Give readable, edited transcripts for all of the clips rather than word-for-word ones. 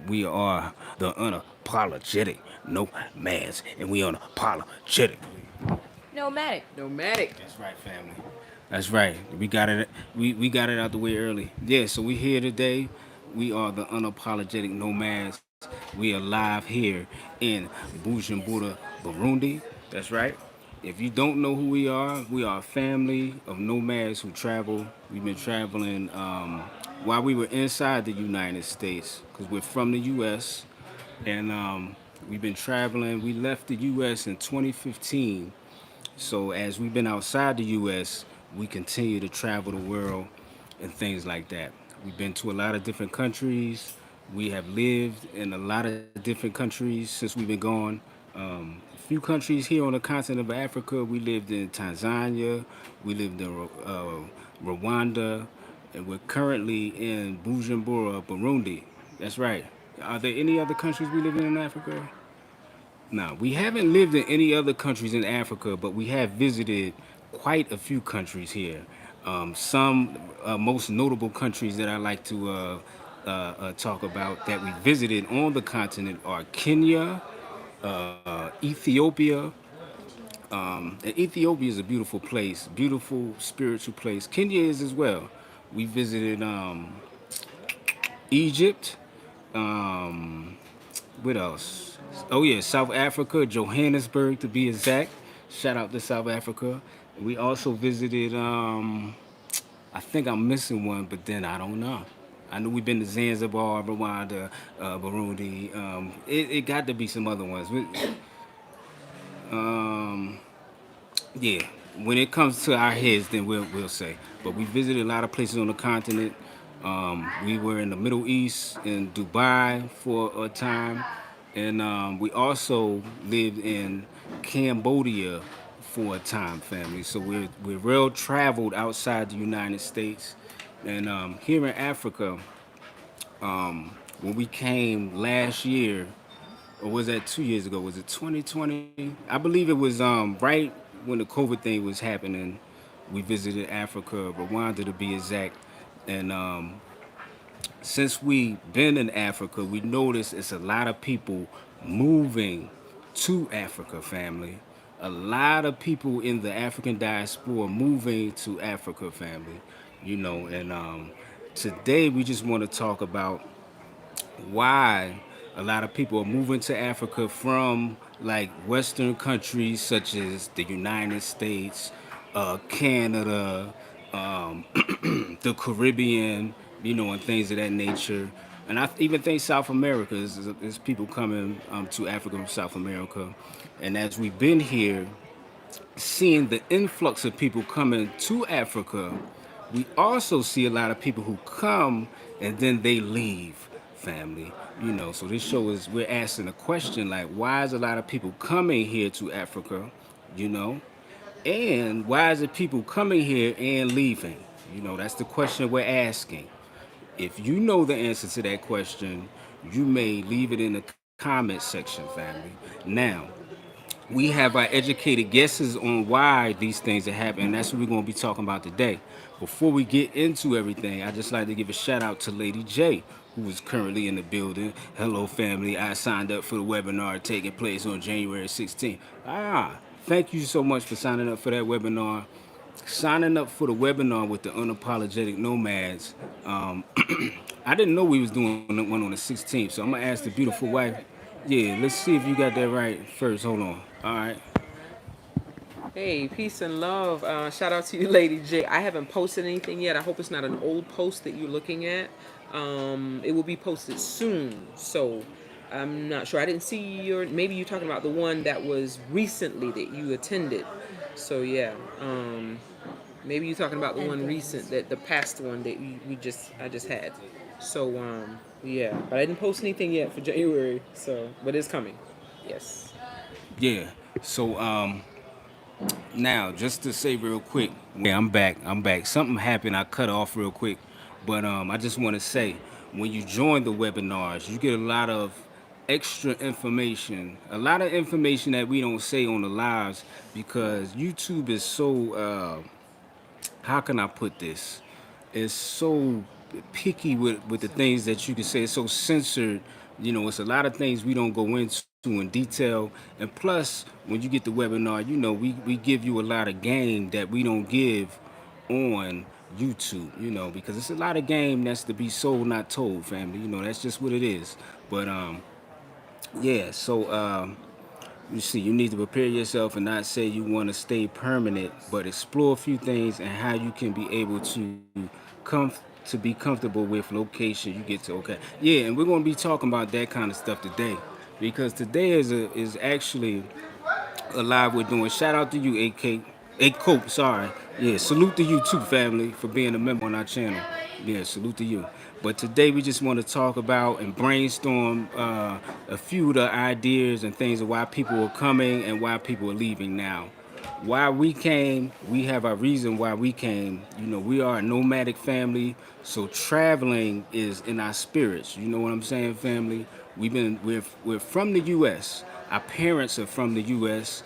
We are the unapologetic nomads, and we unapologetic. Nomadic. Nomadic. That's right, family. That's right. We got it. We got it out the way early. Yeah. So we here today. We are the unapologetic nomads. We are live here in Bujumbura, Burundi. That's right. If you don't know who we are a family of nomads who travel. We've been traveling while we were inside the United States because we're from the U.S. and we've been traveling. We left the U.S. in 2015. So as we've been outside the U.S., we continue to travel the world and things like that. We've been to a lot of different countries. We have lived in a lot of different countries since we've been gone. A few countries here on the continent of Africa. We lived in Tanzania. We lived in Rwanda, and we're currently in Bujumbura, Burundi. That's right. Are there any other countries we live in Africa? Now, we haven't lived in any other countries in Africa, but we have visited quite a few countries here. Some most notable countries that I like to talk about that we visited on the continent are Kenya, Ethiopia. And Ethiopia is a beautiful place, beautiful spiritual place. Kenya is as well. We visited Egypt. Um, what else? Oh yeah, South Africa, Johannesburg to be exact. Shout out to South Africa. We also visited. I think I'm missing one, but then I don't know. I know we've been to Zanzibar, Rwanda, Burundi. It got to be some other ones. Yeah, when it comes to our heads, then we'll say. But we visited a lot of places on the continent. We were in the Middle East, in Dubai for a time, and we also lived in Cambodia for a time, family. So we're real traveled outside the United States, and here in Africa, when we came last year, or was that 2 years ago? Was it 2020? I believe it was right when the COVID thing was happening. We visited Africa, Rwanda to be exact, and since we been in Africa, we noticed it's a lot of people moving to Africa, family. A lot of people in the African diaspora moving to Africa, family. And today we just want to talk about why a lot of people are moving to Africa from like Western countries such as the United States, Canada, the Caribbean, and things of that nature. And I even think South America is people coming to Africa from South America. And as we've been here, seeing the influx of people coming to Africa, we also see a lot of people who come and then they leave, family. So this show is we're asking a question like, why is a lot of people coming here to Africa, you know, and why is it people coming here and leaving? That's the question we're asking. If you know the answer to that question, you may leave it in the comment section, family. Now, we have our educated guesses on why these things are happening. That's what we're going to be talking about today. Before we get into everything, I just like to give a shout out to Lady J, who is currently in the building. Hello, family. I signed up for the webinar taking place on January 16th. Thank you so much for signing up for that webinar. Signing up for the webinar with the unapologetic nomads. I didn't know we was doing one on the 16th, so I'm gonna ask the beautiful wife. Yeah, let's see if you got that right first. Hold on. All right. Hey, peace and love. Shout out to you, Lady J. I haven't posted anything yet. I hope it's not an old post that you're looking at. It will be posted soon. So I'm not sure. I didn't see your. Maybe you're talking about the one that was recently that you attended. So yeah. Maybe you're talking about the one recent, that the past one that I just had. So yeah. But I didn't post anything yet for January. So but it's coming. Yes. Yeah. So now just to say real quick, yeah, I'm back. I'm back. Something happened. I cut off real quick, but I just want to say, when you join the webinars, you get a lot of extra information, a lot of information that we don't say on the lives because YouTube is so how can I put this? It's so picky with the things that you can say. It's so censored It's a lot of things we don't go into in detail. And plus, when you get the webinar, we give you a lot of game that we don't give on YouTube, because it's a lot of game that's to be sold, not told, family. That's just what it is. But yeah, so you see, you need to prepare yourself and not say you want to stay permanent, but explore a few things and how you can be able to come to be comfortable with location. You get to okay, yeah, and we're gonna be talking about that kind of stuff today, because today is actually alive we're doing. Shout out to you, AK, A Cope. Sorry, yeah. Salute to you too, family, for being a member on our channel. Yeah, salute to you. But today we just want to talk about and brainstorm a few of the ideas and things of why people are coming and why people are leaving now. Why we came, we have our reason why we came. We are a nomadic family, so traveling is in our spirits. You know what I'm saying, family? We're from the U.S. Our parents are from the U.S.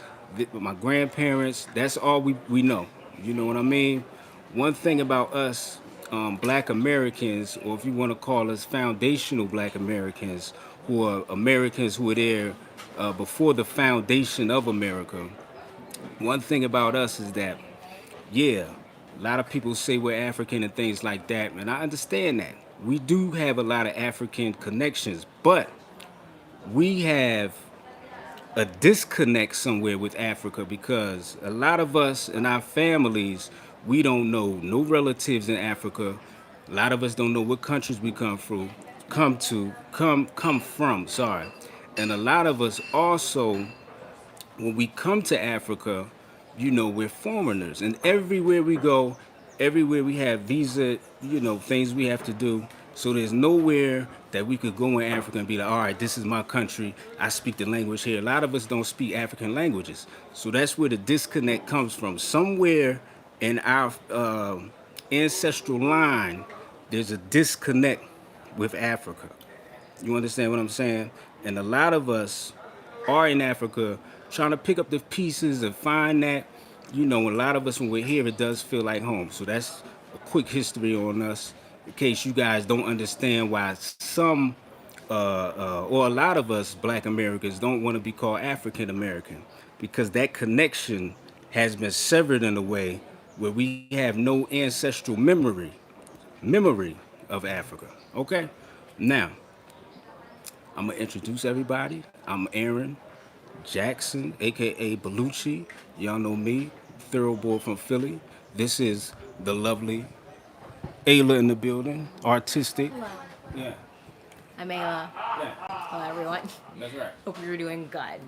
My grandparents. That's all we know. You know what I mean? One thing about us, Black Americans, or if you want to call us foundational Black Americans, who are Americans who were there before the foundation of America. One thing about us is that, yeah, a lot of people say we're African and things like that, and I understand that. We do have a lot of African connections, but we have a disconnect somewhere with Africa because a lot of us and our families, we don't know no relatives in Africa. A lot of us don't know what countries we come from. Sorry, and a lot of us also when we come to Africa, we're foreigners. And everywhere we go, everywhere we have visa, things we have to do. So there's nowhere that we could go in Africa and be like, all right, this is my country. I speak the language here. A lot of us don't speak African languages. So that's where the disconnect comes from. Somewhere in our ancestral line, there's a disconnect with Africa. You understand what I'm saying? And a lot of us are in Africa trying to pick up the pieces and find that, a lot of us when we're here, it does feel like home. So that's a quick history on us in case you guys don't understand why some or a lot of us Black Americans don't want to be called African American because that connection has been severed in a way where we have no ancestral memory of Africa. Okay? Now, I'm gonna introduce everybody. I'm Aaron Jackson, aka Belucci. Y'all know me, thoroughboy from Philly. This is the lovely Ayla in the building, artistic. Hello. Yeah, I'm Ayla. yeah, Hello, everyone. that's right. Hope you're doing good.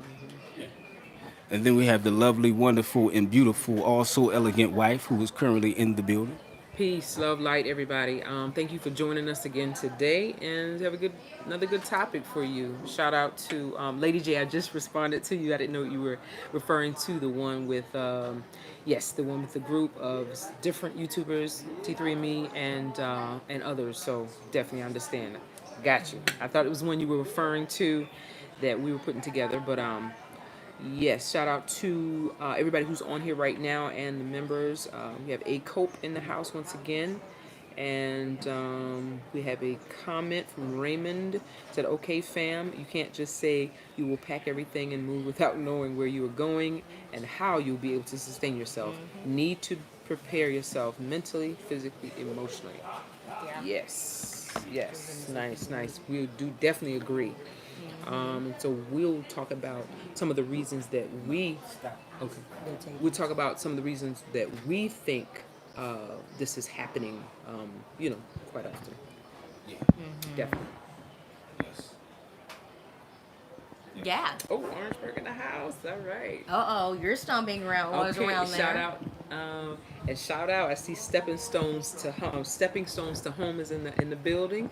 And then we have the lovely, wonderful, and beautiful, also elegant wife who is currently in the building. Peace, love, light, everybody. Thank you for joining us again today, and have another good topic for you. Shout out to Lady J. I just responded to you. I didn't know you were referring to the one with, yes, the one with the group of different YouTubers, T3 and and others. So definitely understand. Got you. I thought it was one you were referring to that we were putting together, but yes, shout out to everybody who's on here right now and the members. We have A Cope in the house once again. And we have a comment from Raymond. Said, okay, fam, you can't just say you will pack everything and move without knowing where you are going and how you'll be able to sustain yourself. Need to prepare yourself mentally, physically, emotionally. Yeah. Yes. Nice. We do definitely agree. So we'll talk about some of the reasons that okay. We'll talk about some of the reasons that we think this is happening, quite often. Yeah. Definitely. Yes. Yeah. Oh, Orangeburg in the house. All right. Oh, you're stomping around. What was around there? Shout out. I see stepping stones to home is in the building.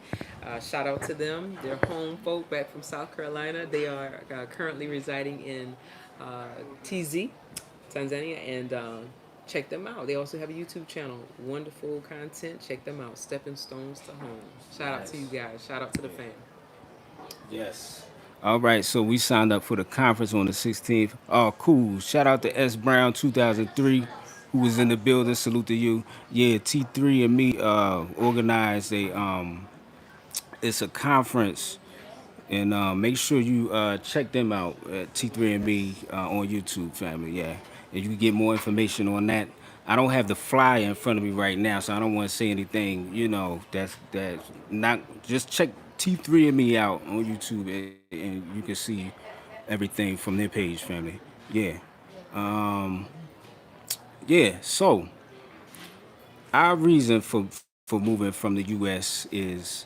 Shout out to them. They're home folk back from South Carolina. They are currently residing in TZ, Tanzania, and check them out. They also have a YouTube channel. Wonderful content. Check them out. Stepping stones to home. Shout out to you guys. Shout out to the fam. Yes. All right, so we signed up for the conference on the 16th. Oh, cool. Shout out to S Brown 2003, who was in the building. Salute to you. Yeah, T3 and me organized it's a conference And make sure you check them out at T3MB on YouTube, family. Yeah, and you can get more information on that. I don't have the flyer in front of me right now, so I don't want to say anything. That's not. Just check T3MB out on YouTube, and you can see everything from their page, family. Yeah, yeah. So our reason for moving from the U.S. is,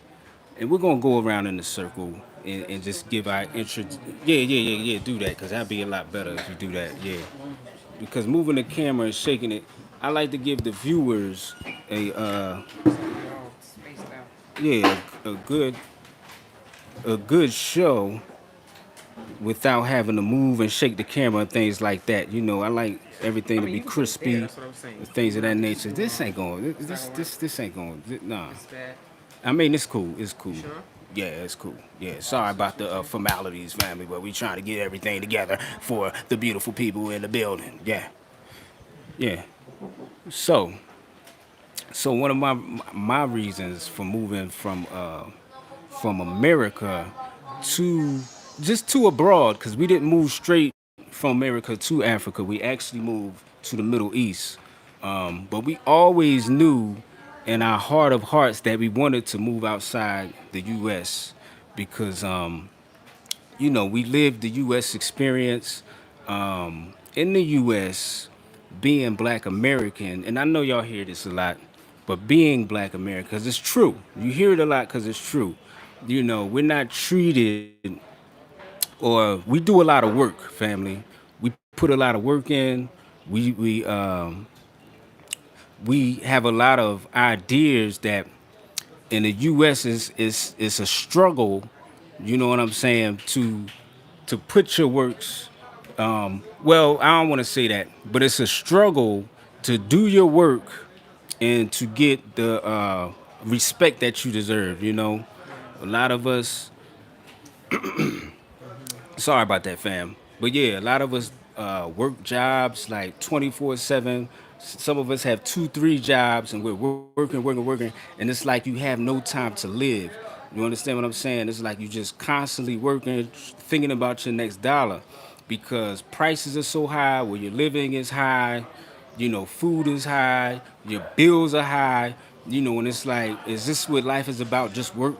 and we're gonna go around in a circle and just give our intro. Yeah. Do that, cause that'd be a lot better if you do that. Yeah, because moving the camera and shaking it, I like to give the viewers a yeah a good show without having to move and shake the camera and things like that. I like everything to be You can put it there. crispy That's what I'm saying. and things of that nature. This ain't going. This ain't going. Nah. It's bad. I mean, it's cool. It's cool. Sure. Yeah, it's cool. Yeah, sorry about the formalities, family, but we trying to get everything together for the beautiful people in the building. Yeah, yeah. So, so one of my reasons for moving from America to just to abroad, because we didn't move straight from America to Africa. We actually moved to the Middle East. But we always knew in our heart of hearts that we wanted to move outside the U.S. because, we lived the U.S. experience in the U.S. being Black American. And I know y'all hear this a lot, but being Black American, because it's true. You hear it a lot because it's true. We're not treated, or we do a lot of work, family. We put a lot of work in. We have a lot of ideas that in the U.S. is a struggle. You know what I'm saying? To put your works. Well, I don't want to say that, but it's a struggle to do your work and to get the respect that you deserve. A lot of us. Sorry about that, fam. But yeah, a lot of us work jobs like 24/7. Some of us have two, three jobs, and we're working, and it's like you have no time to live. You understand what I'm saying? It's like you just constantly working, thinking about your next dollar, because prices are so high, where you're living is high, food is high, your bills are high, and it's like, is this what life is about? Just work,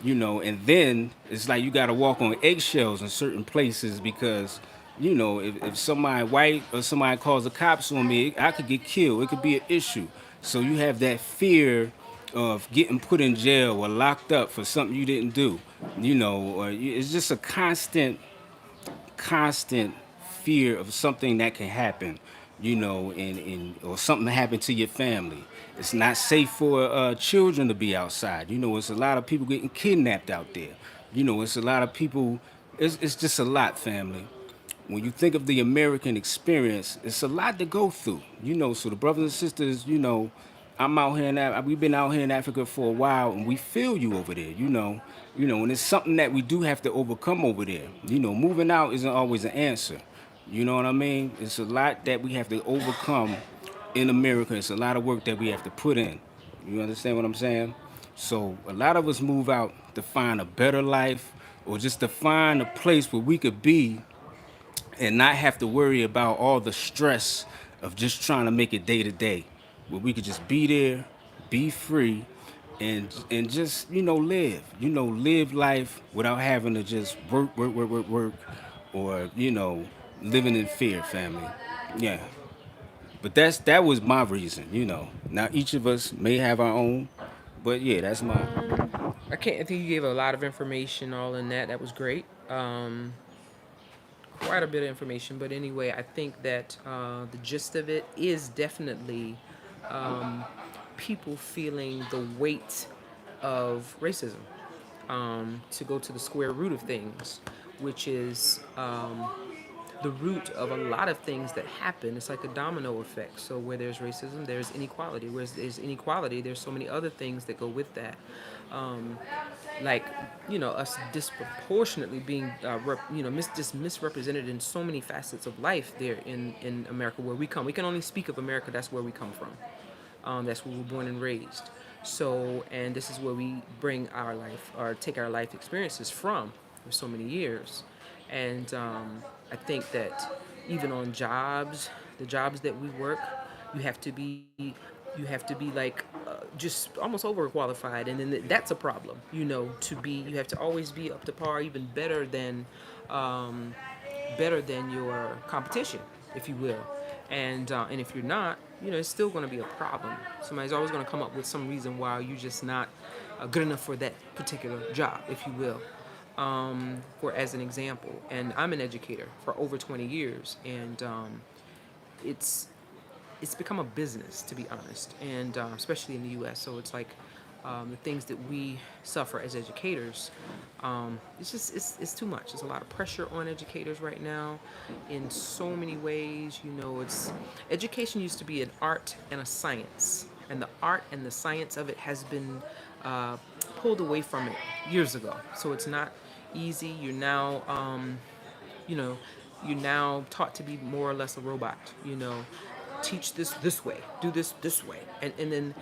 and then it's like you got to walk on eggshells in certain places because, if somebody white or somebody calls the cops on me, I could get killed. It could be an issue. So you have that fear of getting put in jail or locked up for something you didn't do, or it's just a constant fear of something that can happen, or something happen to your family. It's not safe for children to be outside. It's a lot of people getting kidnapped out there. It's a lot of people. It's just a lot, family. When you think of the American experience, it's a lot to go through. So the brothers and sisters, I'm out here we've been out here in Africa for a while, and we feel you over there. And it's something that we do have to overcome over there. Moving out isn't always an answer. You know what I mean? It's a lot that we have to overcome in America. It's a lot of work that we have to put in. You understand what I'm saying? So a lot of us move out to find a better life, or just to find a place where we could be and not have to worry about all the stress of just trying to make it day to day, where we could just be there, be free, and just live life without having to just work, or living in fear, family. Yeah, but that was my reason. Now each of us may have our own, but yeah, that's mine. I think you gave a lot of information all in that. That was great. Quite a bit of information, but anyway, I think that the gist of it is definitely people feeling the weight of racism. To go to the square root of things, which is the root of a lot of things that happen. It's like a domino effect. So where there's racism, there's inequality. Where there's inequality, there's so many other things that go with that. Like, us disproportionately being just misrepresented in so many facets of life there in America, where we come. We can only speak of America. That's where we come from. That's where we were born and raised. So, and this is where we bring our life or take our life experiences from for so many years. And I think that even on jobs, the jobs that we work, you have to be like just almost overqualified, and then that's a problem. You have to always be up to par, even um, better than your competition, if you will. And if you're not, it's still going to be a problem. Somebody's always going to come up with some reason why you're just not good enough for that particular job, if you will. For as an example, and I'm an educator for over 20 years, and it's it's become a business, to be honest, and especially in the U.S. So it's like the things that we suffer as educators. It's too much. There's a lot of pressure on educators right now, in so many ways. It's education used to be an art and a science, and the art and the science of it has been uh, pulled away from it years ago. So it's not easy. You know, you're now taught to be more or less a robot. Teach this way, do this way, and then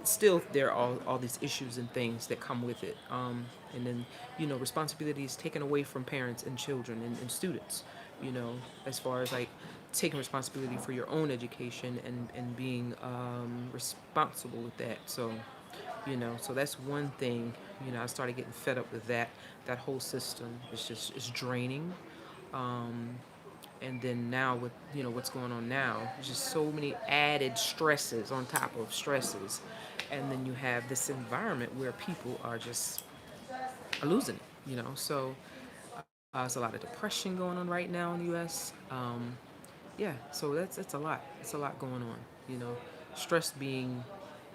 still there are all these issues and things that come with it. And then responsibility is taken away from parents and children and students. As far as like taking responsibility for your own education and being responsible with that. So that's one thing. I started getting fed up with that whole system. It's draining. And then now with what's going on now, there's just so many added stresses on top of stresses, and then you have this environment where people are losing it. So there's a lot of depression going on right now in the U.S. Yeah, so that's a lot. It's a lot going on. Stress being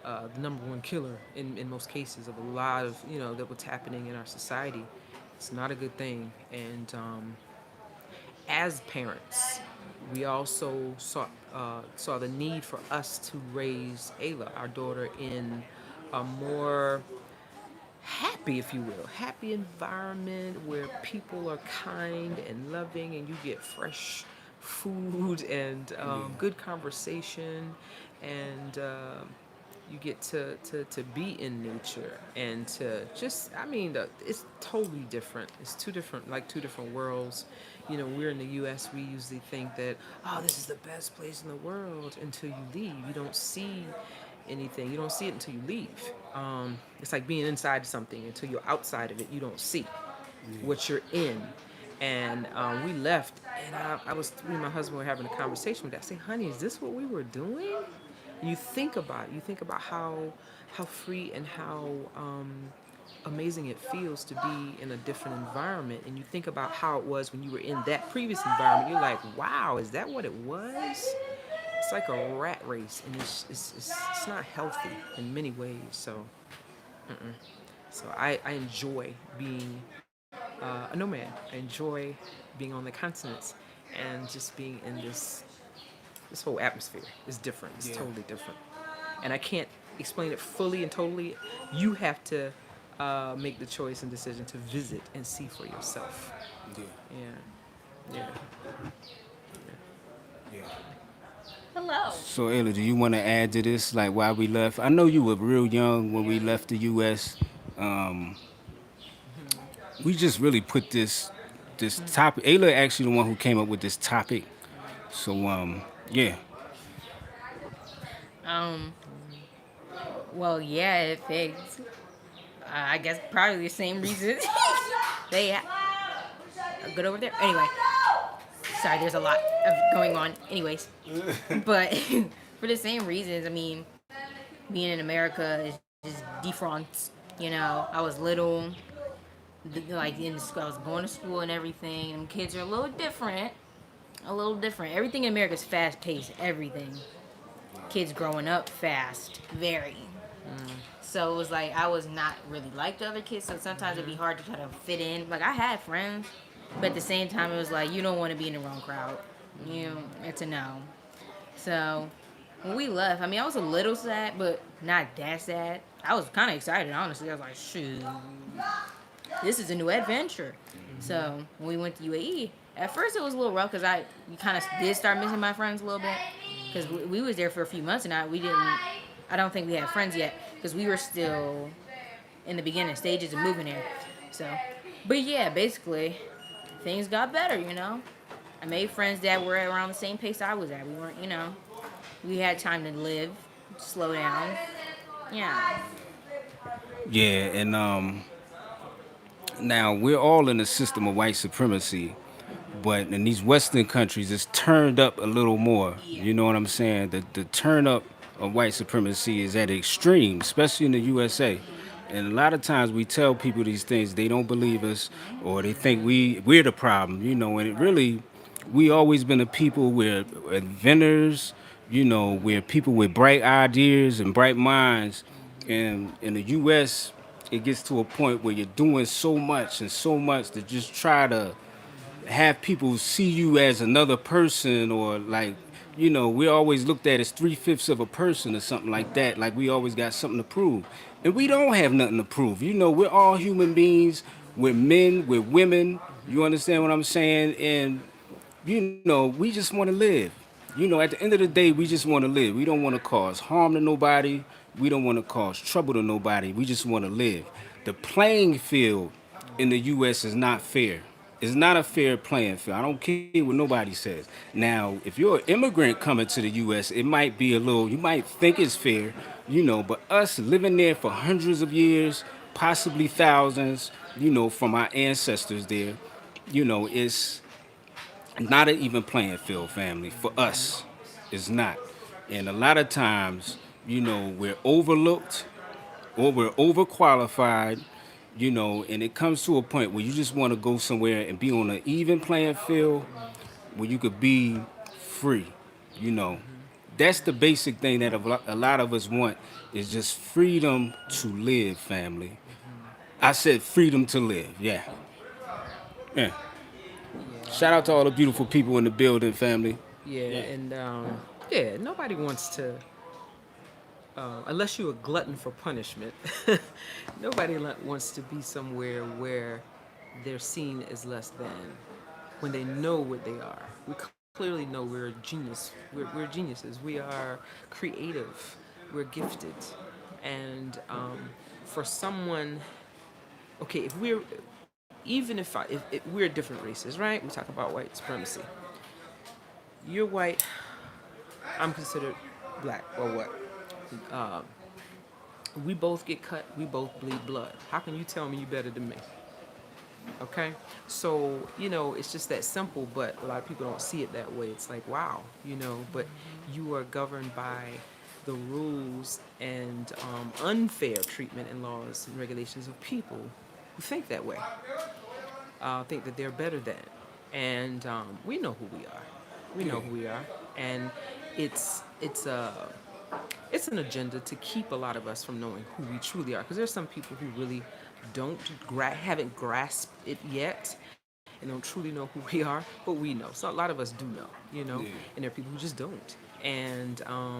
the number one killer in most cases of a lot of that what's happening in our society. It's not a good thing. And as parents, we also saw the need for us to raise Ayla, our daughter, in a more happy, if you will, happy environment where people are kind and loving, and you get fresh food and good conversation, and you get to be in nature and to just, it's totally different. It's two different worlds. We're in the U.S., we usually think that, oh, this is the best place in the world until you leave. You don't see anything. You don't see it until you leave. It's like being inside something. Until you're outside of it, you don't see what you're in. And we left, and me and my husband were having a conversation with that. I say, honey, is this what we were doing? And you think about it. You think about how free and how amazing it feels to be in a different environment. And you think about how it was when you were in that previous environment. You're like, wow, is that what it was? It's like a rat race, and it's not healthy in many ways. So, I enjoy being a nomad. I enjoy being on the continents and just being in this whole atmosphere. Is different. It's totally different, and I can't explain it fully and totally. You have to make the choice and decision to visit and see for yourself. Yeah. Hello. So, Ayla, do you want to add to this, like why we left? I know you were real young when we left the U.S. We just really put this topic. Ayla actually the one who came up with this topic. So, yeah. Um. Well, yeah, it fits. I guess probably the same reasons they are good over there. Anyway, sorry, there's a lot of going on. Anyways, but for the same reasons, being in America is just different. I was little, like in school, I was going to school and everything. And kids are a little different. A little different. Everything in America is fast paced. Everything. Kids growing up fast, very. So it was like I was not really like the other kids. So sometimes it'd be hard to try to fit in. Like I had friends, but at the same time it was like you don't want to be in the wrong crowd. It's a no. So when we left, I was a little sad, but not that sad. I was kind of excited, honestly. I was like, shoot, this is a new adventure. So when we went to UAE, at first it was a little rough because you kind of did start missing my friends a little bit because we was there for a few months and we didn't I don't think we had friends yet because we were still in the beginning stages of moving here. So, but yeah, basically, things got better, you know. I made friends that were around the same pace I was at. We weren't, you know, we had time to live, slow down. Yeah. Yeah, and now we're all in a system of white supremacy, but in these Western countries, it's turned up a little more. Yeah. You know what I'm saying? The turn up of white supremacy is at extreme, especially in the USA. And a lot of times we tell people these things, they don't believe us, or they think we're the problem. You know, and it really, we always been a people, we're inventors. You know, we're people with bright ideas and bright minds. And in the U.S., it gets to a point where you're doing so much and so much to just try to have people see you as another person, or like, you know, we're always looked at as three-fifths of a person or something like that. Like we always got something to prove. And we don't have nothing to prove. You know, we're all human beings. We're men, we're women. You understand what I'm saying? And, you know, we just want to live. You know, at the end of the day, we just want to live. We don't want to cause harm to nobody. We don't want to cause trouble to nobody. We just want to live. The playing field in the U.S. is not fair. It's not a fair playing field. I don't care what nobody says. Now, if you're an immigrant coming to the U.S., it might be a little, you might think it's fair, you know, but us living there for hundreds of years, possibly thousands, you know, from our ancestors there, you know, it's not an even playing field, family. For us, it's not. And a lot of times, you know, we're overlooked or we're overqualified, you know, and it comes to a point where you just want to go somewhere and be on an even playing field where you could be free, you know. That's the basic thing that a lot of us want, is just freedom to live, family. I said freedom to live, yeah. Yeah. Yeah. Shout out to all the beautiful people in the building, family. Yeah, Yeah. and yeah, nobody wants to, unless you're a glutton for punishment, nobody wants to be somewhere where they're seen as less than when they know what they are. We clearly know we're a genius. We're geniuses. We are creative. We're gifted. And for someone, okay, if we're, even if we're different races, right? We talk about white supremacy. You're white, I'm considered black, or what? Uh, we both get cut, we both bleed blood. How can you tell me you better than me? Okay? So, you know, it's just that simple, but a lot of people don't see it that way. It's like, wow, you know, but you are governed by the rules and unfair treatment and laws and regulations of people who think that way, think that they're better than. And we know who we are. We know who we are. And it's it's an agenda to keep a lot of us from knowing who we truly are. Because there's some people who really haven't grasped it yet, and don't truly know who we are, but we know. So a lot of us do know, you know, Yeah. and there are people who just don't. And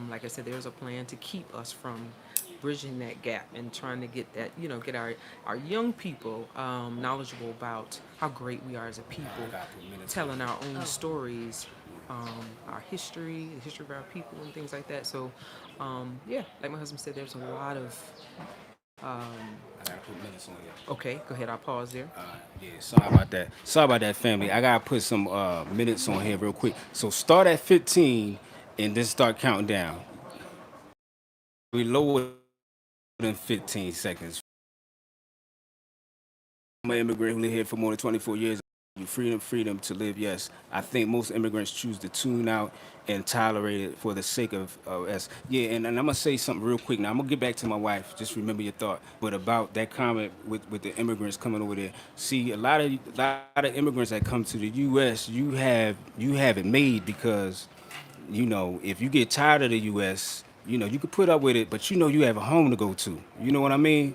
like I said, there's a plan to keep us from bridging that gap and trying to get that, you know, get our young people knowledgeable about how great we are as a people, telling our own stories, our history, the history of our people, and things like that. So, yeah, like my husband said, there's a lot of. I gotta put minutes on here. Okay, go ahead. I'll pause there. Yeah, sorry about that. Sorry about that, family. I gotta put some minutes on here real quick. So start at 15 and then start counting down. We lower than 15 seconds. I'm an immigrant who lived here for more than 24 years. Freedom, freedom to live, yes. I think most immigrants choose to tune out and tolerate it for the sake of us. Yeah, and I'm going to say something real quick. Now, I'm going to get back to my wife. Just remember your thought. But about that comment with the immigrants coming over there. See, a lot of immigrants that come to the U.S., you have it made because, you know, if you get tired of the U.S., you know, you could put up with it, but you know you have a home to go to. You know what I mean?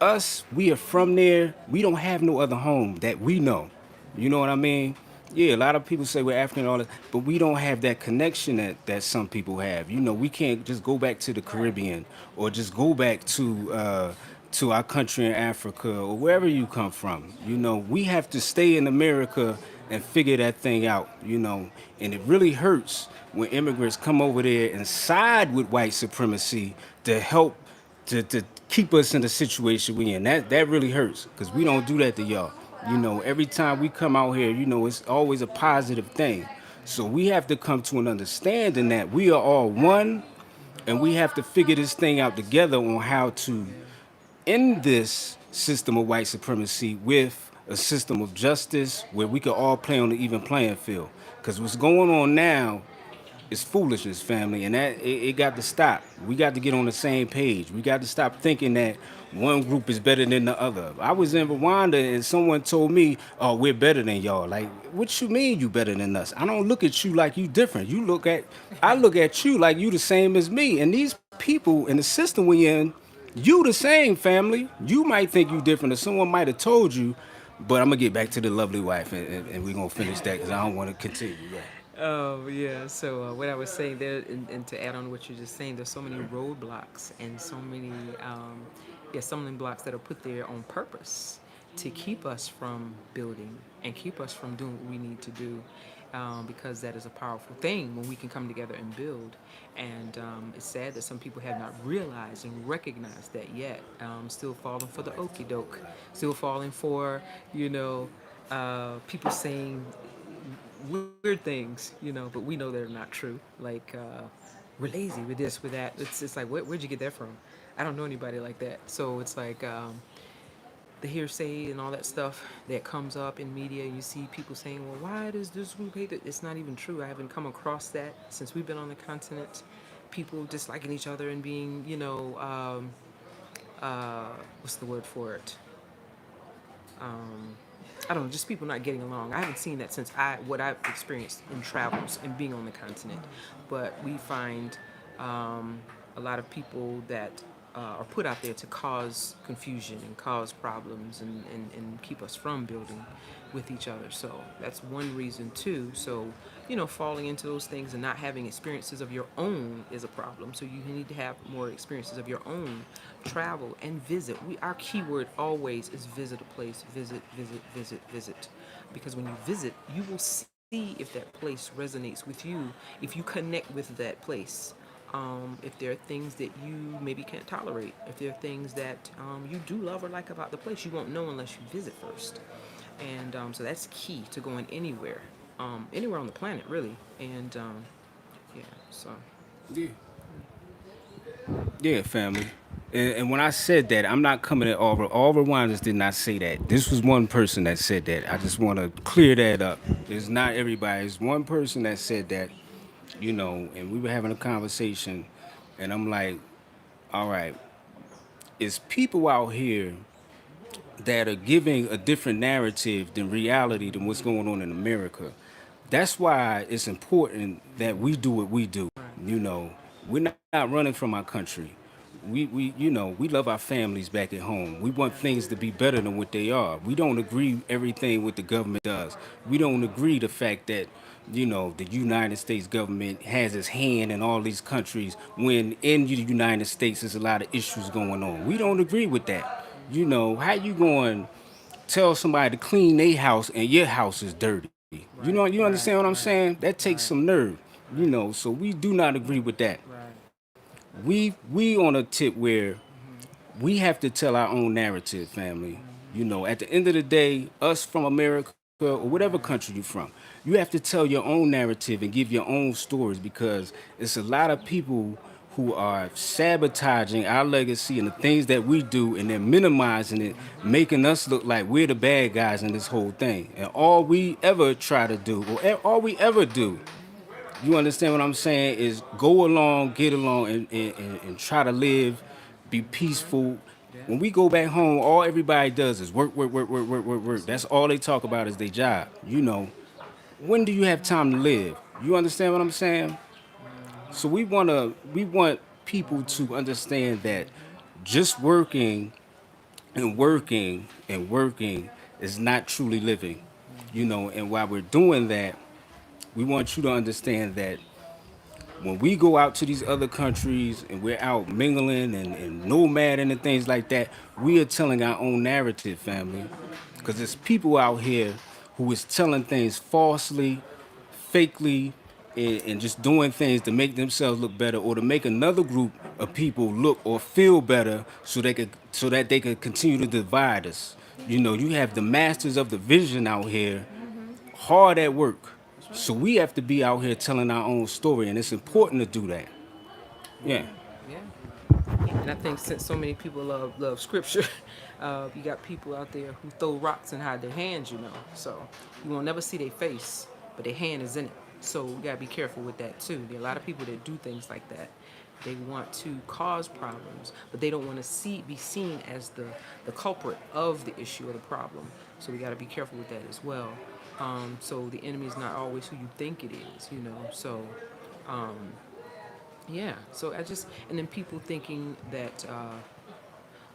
Us, we are from there. We don't have no other home that we know. You know what I mean? Yeah, a lot of people say we're African and all that, but we don't have that connection that some people have. You know, we can't just go back to the Caribbean or just go back to our country in Africa or wherever you come from. You know, we have to stay in America and figure that thing out, you know. And it really hurts when immigrants come over there and side with white supremacy to help to keep us in the situation we in. That really hurts because we don't do that to y'all. You know, every time we come out here, you know, it's always a positive thing. So we have to come to an understanding that we are all one, and we have to figure this thing out together on how to end this system of white supremacy with a system of justice where we can all play on the even playing field. Because what's going on now is foolishness, family, and that it got to stop. We got to get on the same page. We got to stop thinking that one group is better than the other. I was in Rwanda and someone told me, "Oh, we're better than y'all." Like, what you mean you better than us? I don't look at you like you different. I look at you like you the same as me. And these people in the system we in, you the same, family. You might think you different, or someone might have told you, but I'm gonna get back to the lovely wife, and we're gonna finish that because I don't want to continue. Yeah. Oh yeah. So what I was saying there, and to add on what you're just saying, there's so many roadblocks and so many, stumbling blocks that are put there on purpose to keep us from building and keep us from doing what we need to do, because that is a powerful thing when we can come together and build. And it's sad that some people have not realized and recognized that yet. Still falling for the okey doke, still falling for, people saying weird things, but we know they're not true. Like, we're lazy, we're this, we're that. It's like, where'd you get that from? I don't know anybody like that. So it's like, the hearsay and all that stuff that comes up in media. You see people saying, well, why does this group hate it? It's not even true. I haven't come across that since we've been on the continent. People disliking each other and being, what's the word for it? I don't know, just people not getting along. I haven't seen that since what I've experienced in travels and being on the continent. But we find a lot of people that are put out there to cause confusion and cause problems and keep us from building with each other. So that's one reason too. So, falling into those things and not having experiences of your own is a problem. So you need to have more experiences of your own. Travel and visit. Our keyword always is visit a place. Visit, visit, visit, visit. Because when you visit, you will see if that place resonates with you, if you connect with that place. If there are things that you maybe can't tolerate, if there are things that you do love or like about the place, you won't know unless you visit first. And so that's key to going anywhere, anywhere on the planet, really. And so. Yeah. Yeah, family. And when I said that, I'm not coming at all Rwandans did not say that. This was one person that said that. I just want to clear that up. It's not everybody. It's one person that said that, and we were having a conversation, and I'm like, all right, it's people out here that are giving a different narrative than reality than what's going on in America. That's why it's important that we do what we do. We're not running from our country. We love our families back at home. We want things to be better than what they are. We don't agree everything what the government does. We don't agree the fact that, the United States government has its hand in all these countries when in the United States there's a lot of issues going on. We don't agree with that. How you going to tell somebody to clean their house and your house is dirty? You understand what I'm saying? That takes some nerve. So we do not agree with that. We on a tip where we have to tell our own narrative, family. At the end of the day, us from America or whatever country you're from, you have to tell your own narrative and give your own stories because it's a lot of people who are sabotaging our legacy and the things that we do, and they're minimizing it, making us look like we're the bad guys in this whole thing. And all we ever try to do, or all we ever do, you understand what I'm saying, is go along, get along, and try to live, be peaceful. When we go back home, all everybody does is work, work, work, work, work, work, work. That's all they talk about is their job. When do you have time to live? You understand what I'm saying? So we want people to understand that just working and working and working is not truly living. And while we're doing that, we want you to understand that when we go out to these other countries and we're out mingling and nomading and things like that, we are telling our own narrative, family. Because there's people out here who is telling things falsely, fakely, and just doing things to make themselves look better or to make another group of people look or feel better so that they could continue to divide us. You know, you have the masters of the vision out here hard at work. That's right. So we have to be out here telling our own story, and it's important to do that. Yeah. Yeah. And I think since so many people love scripture, you got people out there who throw rocks and hide their hands, you know. So you won't never see their face, but their hand is in it. So we gotta be careful with that too. There are a lot of people that do things like that. They want to cause problems, but they don't want to be seen as the culprit of the issue or the problem. So we got to be careful with that as well. So the enemy is not always who you think it is, you know. So um, yeah. So and then people thinking that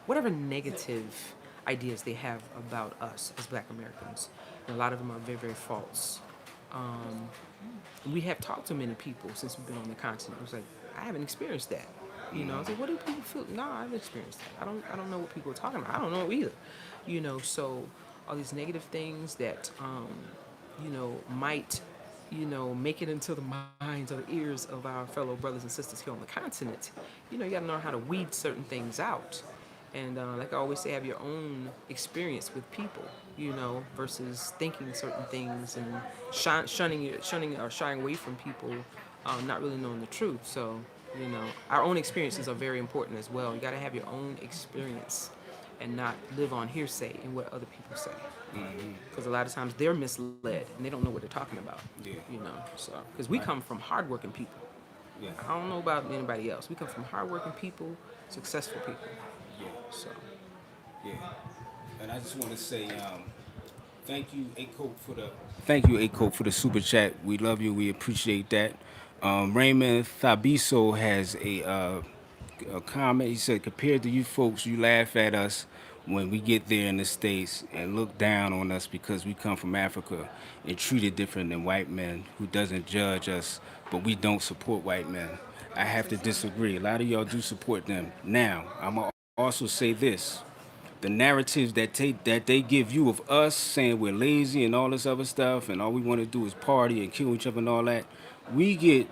whatever negative ideas they have about us as Black Americans, and a lot of them are very, very false. Um, we have talked to many people since we've been on the continent. It was like, I haven't experienced that. You know, I was like, what do people feel? No, I haven't experienced that. I don't know what people are talking about. I don't know either. You know, so all these negative things that, might, make it into the minds or the ears of our fellow brothers and sisters here on the continent. You got to know how to weed certain things out. And like I always say, have your own experience with people, versus thinking certain things and shunning or shying away from people, not really knowing the truth. So, our own experiences are very important as well. You got to have your own experience and not live on hearsay and what other people say. Because a lot of times they're misled and they don't know what they're talking about. Yeah. So because we come from hardworking people. Yeah. I don't know about anybody else. We come from hardworking people, successful people. Yeah. So. Yeah. And I just want to say, thank you, A-Cope, for the super chat. We love you. We appreciate that. Raymond Thabiso has a comment. He said, compared to you folks, you laugh at us when we get there in the States and look down on us because we come from Africa and treated different than white men who doesn't judge us, but we don't support white men. I have to disagree. A lot of y'all do support them. Now, I'm going to also say this. The narratives that they give you of us saying we're lazy and all this other stuff and all we want to do is party and kill each other and all that, we get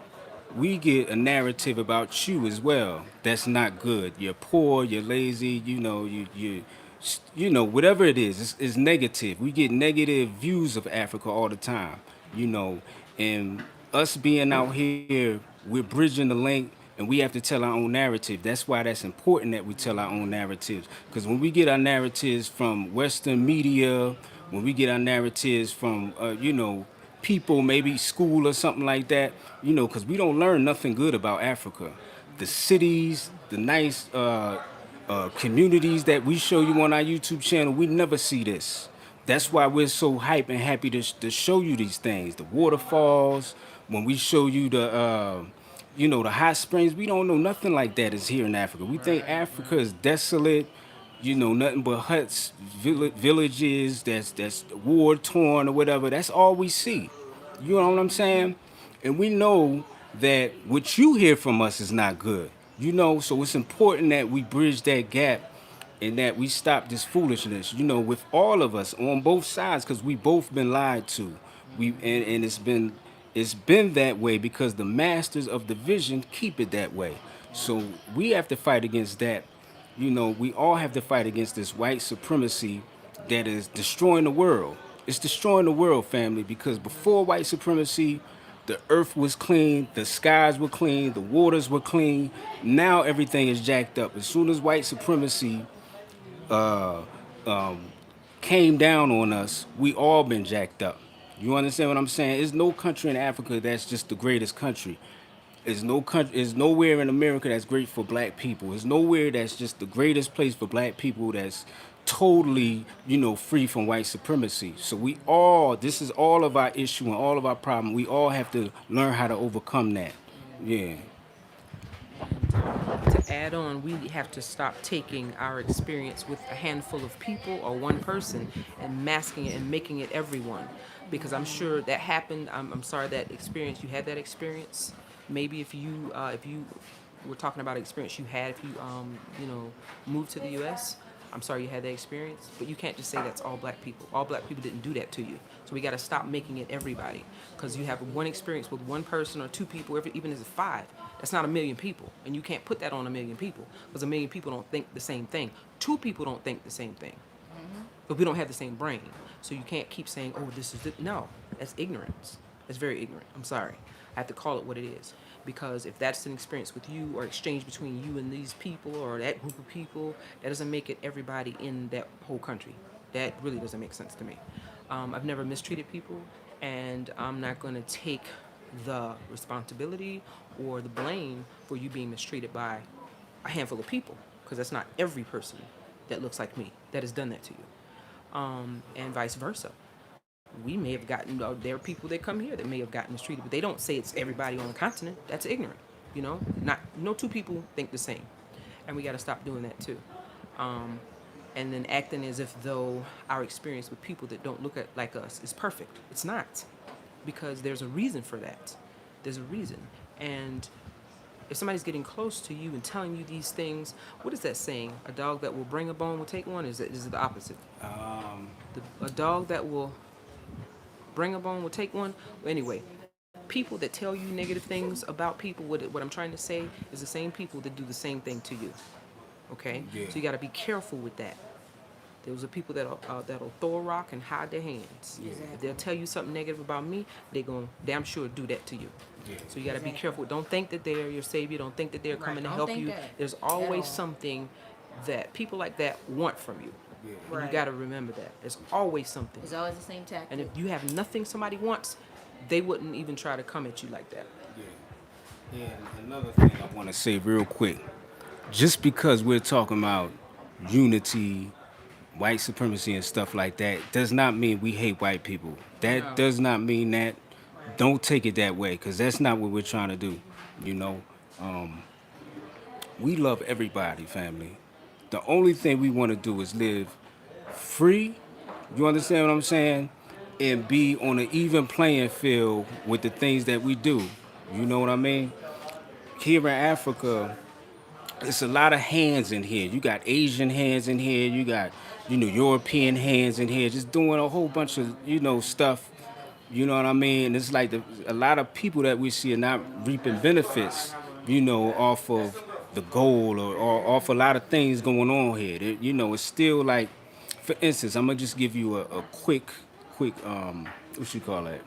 a narrative about you as well that's not good. You're poor, you're lazy, whatever it is, it's negative. We get negative views of Africa all the time, and us being out here, we're bridging the link and we have to tell our own narrative. That's why that's important that we tell our own narratives. Because when we get our narratives from Western media, when we get our narratives from, people, maybe school or something like that, because we don't learn nothing good about Africa. The cities, the nice communities that we show you on our YouTube channel, we never see this. That's why we're so hype and happy to show you these things. The waterfalls, when we show you the hot springs, we don't know nothing like that is here in Africa. We think Africa is desolate, nothing but huts, villages that's war torn or whatever. That's all we see. You know what I'm saying? And we know that what you hear from us is not good. So it's important that we bridge that gap and that we stop this foolishness, with all of us on both sides, because we both been lied to. And it's been that way because the masters of the vision keep it that way. So we have to fight against that. We all have to fight against this white supremacy that is destroying the world. It's destroying the world, family, because before white supremacy, the earth was clean, the skies were clean, the waters were clean. Now everything is jacked up. As soon as white supremacy came down on us, we all been jacked up. You understand what I'm saying? There's no country in Africa that's just the greatest country. There's nowhere in America that's great for black people. There's nowhere that's just the greatest place for black people that's totally, free from white supremacy. So this is all of our issue and all of our problem. We all have to learn how to overcome that. Yeah. To add on, we have to stop taking our experience with a handful of people or one person and masking it and making it everyone. Because I'm sure that happened. I'm sorry that experience, you had that experience. Maybe if you were talking about an experience you had if you moved to the U.S., I'm sorry you had that experience, but you can't just say that's all black people. All black people didn't do that to you. So we got to stop making it everybody, because you have one experience with one person or two people, even if it's five. That's not a million people, and you can't put that on a million people, because a million people don't think the same thing. Two people don't think the same thing, but we don't have the same brain. So you can't keep saying, "Oh, this is it." No, that's ignorance. That's very ignorant. I'm sorry. I have to call it what it is. Because if that's an experience with you, or exchange between you and these people or that group of people, that doesn't make it everybody in that whole country. That really doesn't make sense to me. I've never mistreated people, and I'm not going to take the responsibility or the blame for you being mistreated by a handful of people, because that's not every person that looks like me that has done that to you, and vice versa. We may have gotten, there are people that come here that may have gotten mistreated, but they don't say it's everybody on the continent. That's ignorant. Not no two people think the same, and we got to stop doing that too. And then acting as if though our experience with people that don't look like us is perfect. It's not, because there's a reason for that. There's a reason. And if somebody's getting close to you and telling you these things, what is that saying? A dog that will bring a bone will take one? Is it the opposite? A dog that will bring a bone will take one? Well, anyway, people that tell you negative things about people, what I'm trying to say is the same people that do the same thing to you. Okay? Yeah. So you got to be careful with that. Those are people that'll throw a rock and hide their hands. Yeah. If they'll tell you something negative about me, they're going to damn sure do that to you. Yeah. So you got to be careful. Don't think that they're your savior. Don't think that they're coming to Don't help think you. that There's at always all. something that people like that want from you. Yeah. And Right. you got to remember that. There's always something. It's always the same tactic. And if you have nothing somebody wants, they wouldn't even try to come at you like that. Yeah. And another thing I want to say real quick, just because we're talking about unity, white supremacy, and stuff like that, does not mean we hate white people. That No. does not mean that. Don't take it that way, because that's not what we're trying to do. You know, we love everybody, family. The only thing we want to do is live free. You understand what I'm saying? And be on an even playing field with the things that we do. You know what I mean? Here in Africa, it's a lot of hands in here. You got Asian hands in here. You got, European hands in here, just doing a whole bunch of, stuff. You know what I mean? It's like a lot of people that we see are not reaping benefits, off of the goal or off a lot of things going on here. It's still like, for instance, I'm gonna just give you a quick, what you call that?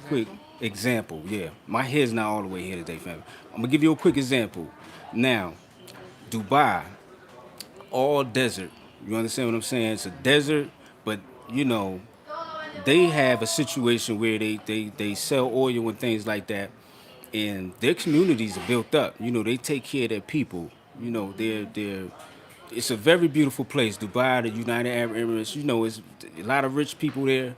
Quick example. Yeah, my head's not all the way here today, family. I'm gonna give you a quick example. Now, Dubai, all desert. You understand what I'm saying? It's a desert, but they have a situation where they sell oil and things like that, and their communities are built up. They take care of their people. They're it's a very beautiful place. Dubai, the United Arab Emirates. It's a lot of rich people there.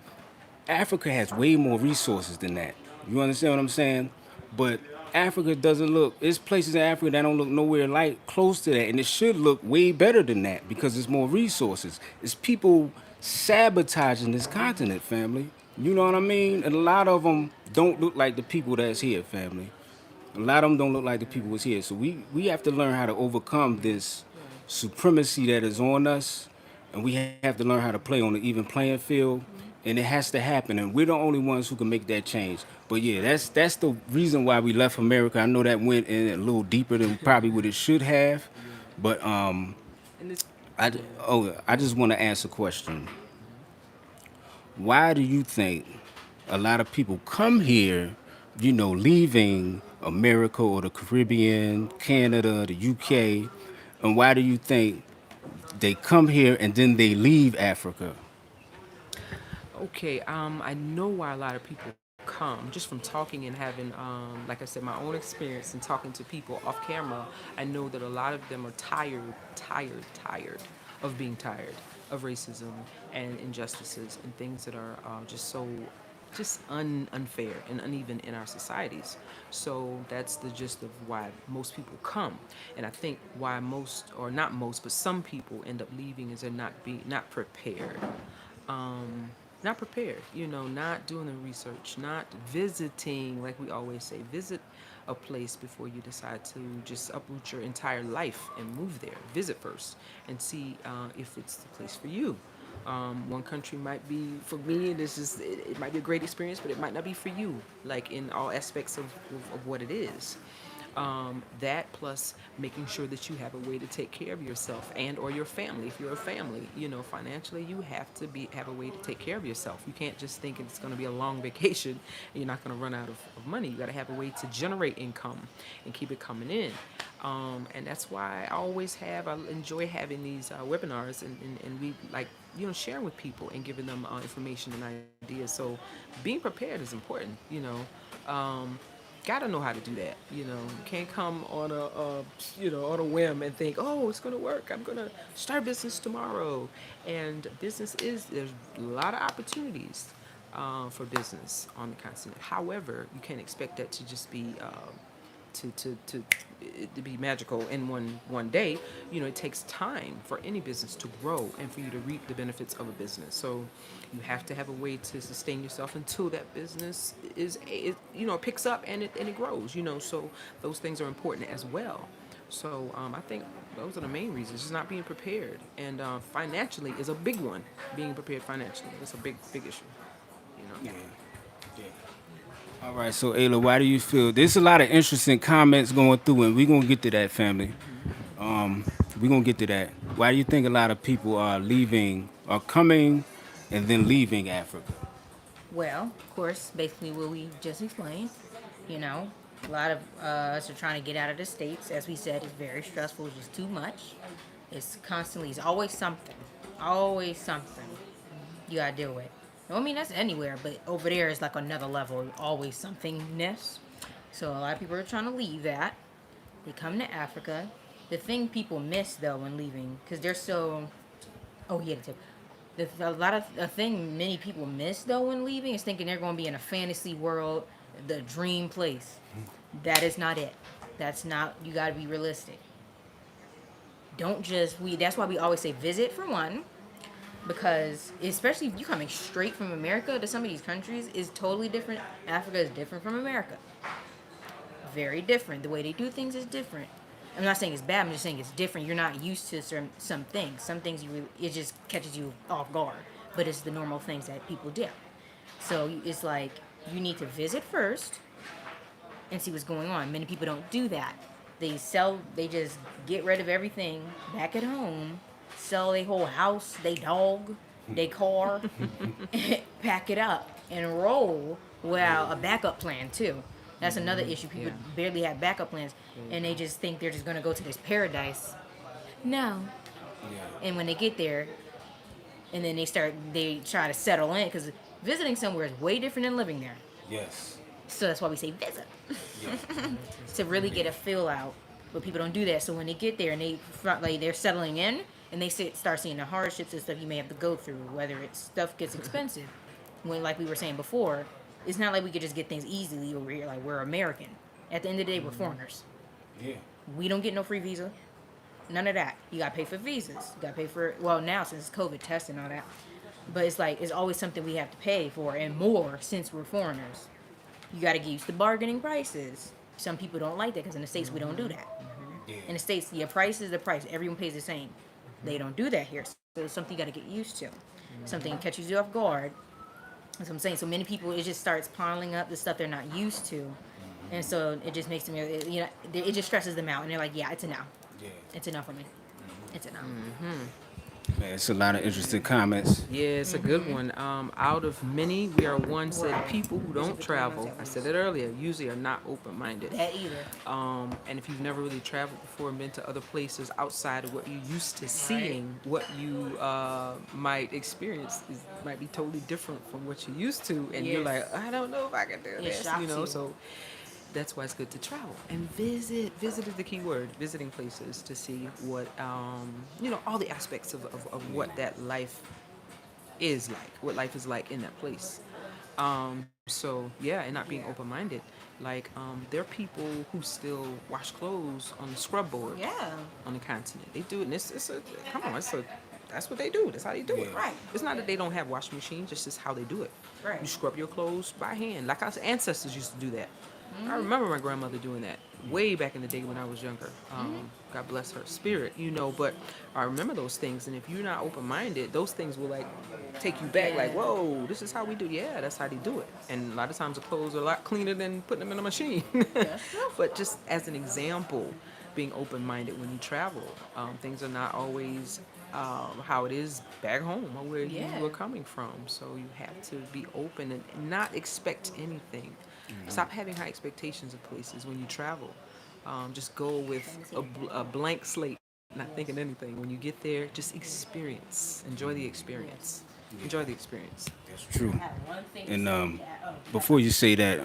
Africa has way more resources than that. You understand what I'm saying? But Africa doesn't look. There's places in Africa that don't look nowhere like close to that, and it should look way better than that because there's more resources. It's people sabotaging this continent, family. You know what I mean? And a lot of them don't look like the people that's here, family. A lot of them don't look like the people that's here. So we have to learn how to overcome this supremacy that is on us, and we have to learn how to play on an even playing field, and it has to happen. And we're the only ones who can make that change. But yeah, that's the reason why we left America. I know that went in a little deeper than probably what it should have, but And this, I just want to ask a question. Why do you think a lot of people come here, leaving America or the Caribbean, Canada, the UK, and why do you think they come here and then they leave Africa? okay, I know why a lot of people come just from talking and having, like I said, my own experience and talking to people off camera. I know that a lot of them are tired of being tired of racism and injustices and things that are just so unfair and uneven in our societies. So that's the gist of why most people come. And I think why most, or not most, but some people end up leaving is they're not prepared. Not prepared, not doing the research, not visiting, like we always say, visit a place before you decide to just uproot your entire life and move there. Visit first and see if it's the place for you. One country might be for me. It might be a great experience, but it might not be for you. Like in all aspects of what it is. That plus making sure that you have a way to take care of yourself and or your family. If you're a family, financially you have to have a way to take care of yourself. You can't just think it's going to be a long vacation and you're not going to run out of money. You got to have a way to generate income and keep it coming in. And that's why I enjoy having these webinars and we like, sharing with people and giving them information and ideas. So being prepared is important, Gotta know how to do that. You can't come on on a whim and think, oh, it's gonna work. I'm gonna start business tomorrow. And there's a lot of opportunities for business on the continent. However, you can't expect that to just be to be magical in one day. It takes time for any business to grow and for you to reap the benefits of a business. So you have to have a way to sustain yourself until that business picks up and it grows. So those things are important as well. So I think those are the main reasons. Just not being prepared, and financially is a big one. Being prepared financially, that's a big issue. Yeah. All right, so Ayla, why do you feel there's a lot of interesting comments going through, and we're gonna get to that, family. We're gonna get to that. Why do you think a lot of people are coming, and then leaving Africa? Well, of course, basically what we just explained. A lot of us are trying to get out of the States. As we said, it's very stressful. It's just too much. It's always something. Always something you gotta deal with. I mean, that's anywhere, but over there is like another level. Always somethingness. So a lot of people are trying to leave that. They come to Africa. The thing people miss, though, when leaving, because they're so... Oh, yeah, the tip. A thing many people miss, though, when leaving is thinking they're going to be in a fantasy world, the dream place. That is not it. That's not... You got to be realistic. That's why we always say visit, for one. Because, especially if you're coming straight from America to some of these countries, is totally different. Africa is different from America. Very different. The way they do things is different. I'm not saying it's bad. I'm just saying it's different. You're not used to some things. Some things it just catches you off guard. But it's the normal things that people do. So it's like you need to visit first and see what's going on. Many people don't do that. They just get rid of everything back at home. Sell their whole house, their dog, their car, pack it up and roll without a backup plan too. That's another issue. People barely have backup plans, and they just think they're just gonna go to this paradise. No. Yeah. And when they get there, and then they try to settle in, because visiting somewhere is way different than living there. Yes. So that's why we say visit. Yeah. To really get a feel out. But people don't do that. So when they get there and they're settling in, and they start seeing the hardships and stuff you may have to go through, whether stuff gets expensive. When, like we were saying before, it's not like we could just get things easily over here. Like, we're American. At the end of the day, we're foreigners. Yeah. We don't get no free visa. None of that. You got to pay for visas. You got to pay for, well, now since COVID tests and all that. But it's always something we have to pay for, and more since we're foreigners. You got to get used to bargaining prices. Some people don't like that because in the States we don't do that. Yeah. In the States, your price is the price. Everyone pays the same. They don't do that here. So it's something you got to get used to. Something that catches you off guard. That's what I'm saying. So many people, it just starts piling up the stuff they're not used to. And so it just makes them, it just stresses them out. And they're like, yeah, it's enough. Yeah. It's enough for me. It's enough. Man, it's a lot of interesting comments. Yeah, it's a good one. Out of many, we are one said people who don't travel, I said it earlier, usually are not open-minded. That either. And if you've never really traveled before and been to other places outside of what you're used to seeing, what you might experience might be totally different from what you're used to. And you're like, I don't know if I can do this, so that's why it's good to travel and visit. Visit is the key word. Visiting places to see what, all the aspects of what that life is like, what life is like in that place. And not being open-minded. Like, there are people who still wash clothes on the scrub board. Yeah. On the continent. They do it, and that's what they do. That's how they do it. Right. It's not that they don't have washing machines. It's just how they do it. Right. You scrub your clothes by hand. Like our ancestors used to do that. I remember my grandmother doing that way back in the day when I was younger. God bless her spirit, but I remember those things. And if you're not open minded, those things will like take you back, like, Yeah. whoa, this is how we do. Yeah, that's how they do it. And a lot of times the clothes are a lot cleaner than putting them in a machine. That's true. But just as an example, being open minded when you travel, things are not always how it is back home or where Yeah. you were coming from. So you have to be open and not expect anything. Stop having high expectations of places when you travel. Just go with a blank slate, not thinking anything. When you get there, just experience. Enjoy the experience. Enjoy the experience. That's true. I have one thing to And say. before you say that,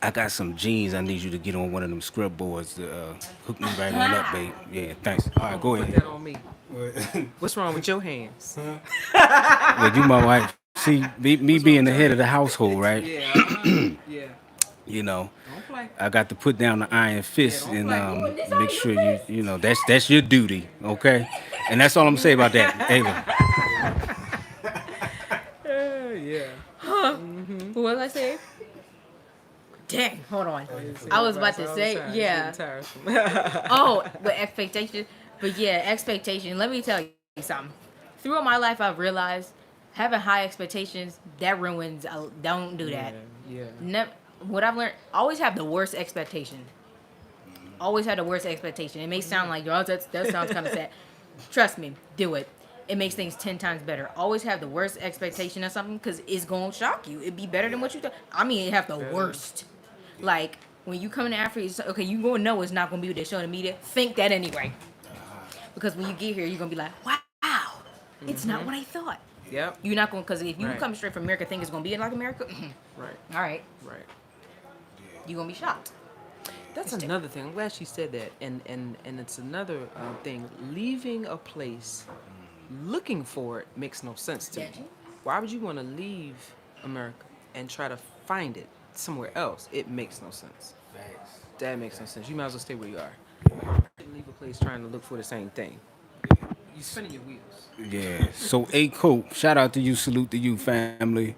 I got some jeans. I need you to get on one of them scrub boards to hook me right on up, babe. Yeah, thanks. All right, go Put ahead. that on me. What's wrong with your hands? Well, you my wife. See, me being the head of the household, right? Yeah. Yeah. You know, Don't play. I got to put down the iron fist don't and play. make sure that's your duty, okay? And that's all I'm gonna say about that, Ava. Yeah. What was I saying? Dang, hold on. I was about to say, yeah. Oh, but expectation. But yeah, expectation. Let me tell you something. Throughout my life, I've realized having high expectations that ruins. Don't do that. Yeah. What I've learned, always have the worst expectation. Always have the worst expectation. It may sound like, oh, that sounds kind of sad. Trust me, do it. It makes things 10 times better. Always have the worst expectation of something because it's going to shock you. It'd be better than what you thought. I mean, it have the worst. Like, when you come into Africa, okay, you going to know it's not going to be what they show in the media. Think that anyway. Because when you get here, you're going to be like, wow, it's not what I thought. Yep. You're not going to, because if you Right. come straight from America, think it's going to be like America, Right. all right, Right. you're going to be shocked. That's another thing. I'm glad she said that. And it's another thing. Leaving a place looking for it makes no sense to me. Yeah. Why would you want to leave America and try to find it somewhere else? It makes no sense. That makes no sense. You might as well stay where you are. Leave a place trying to look for the same thing. You're spinning your wheels. Yeah. So, Cope, shout out to you, salute to you, family.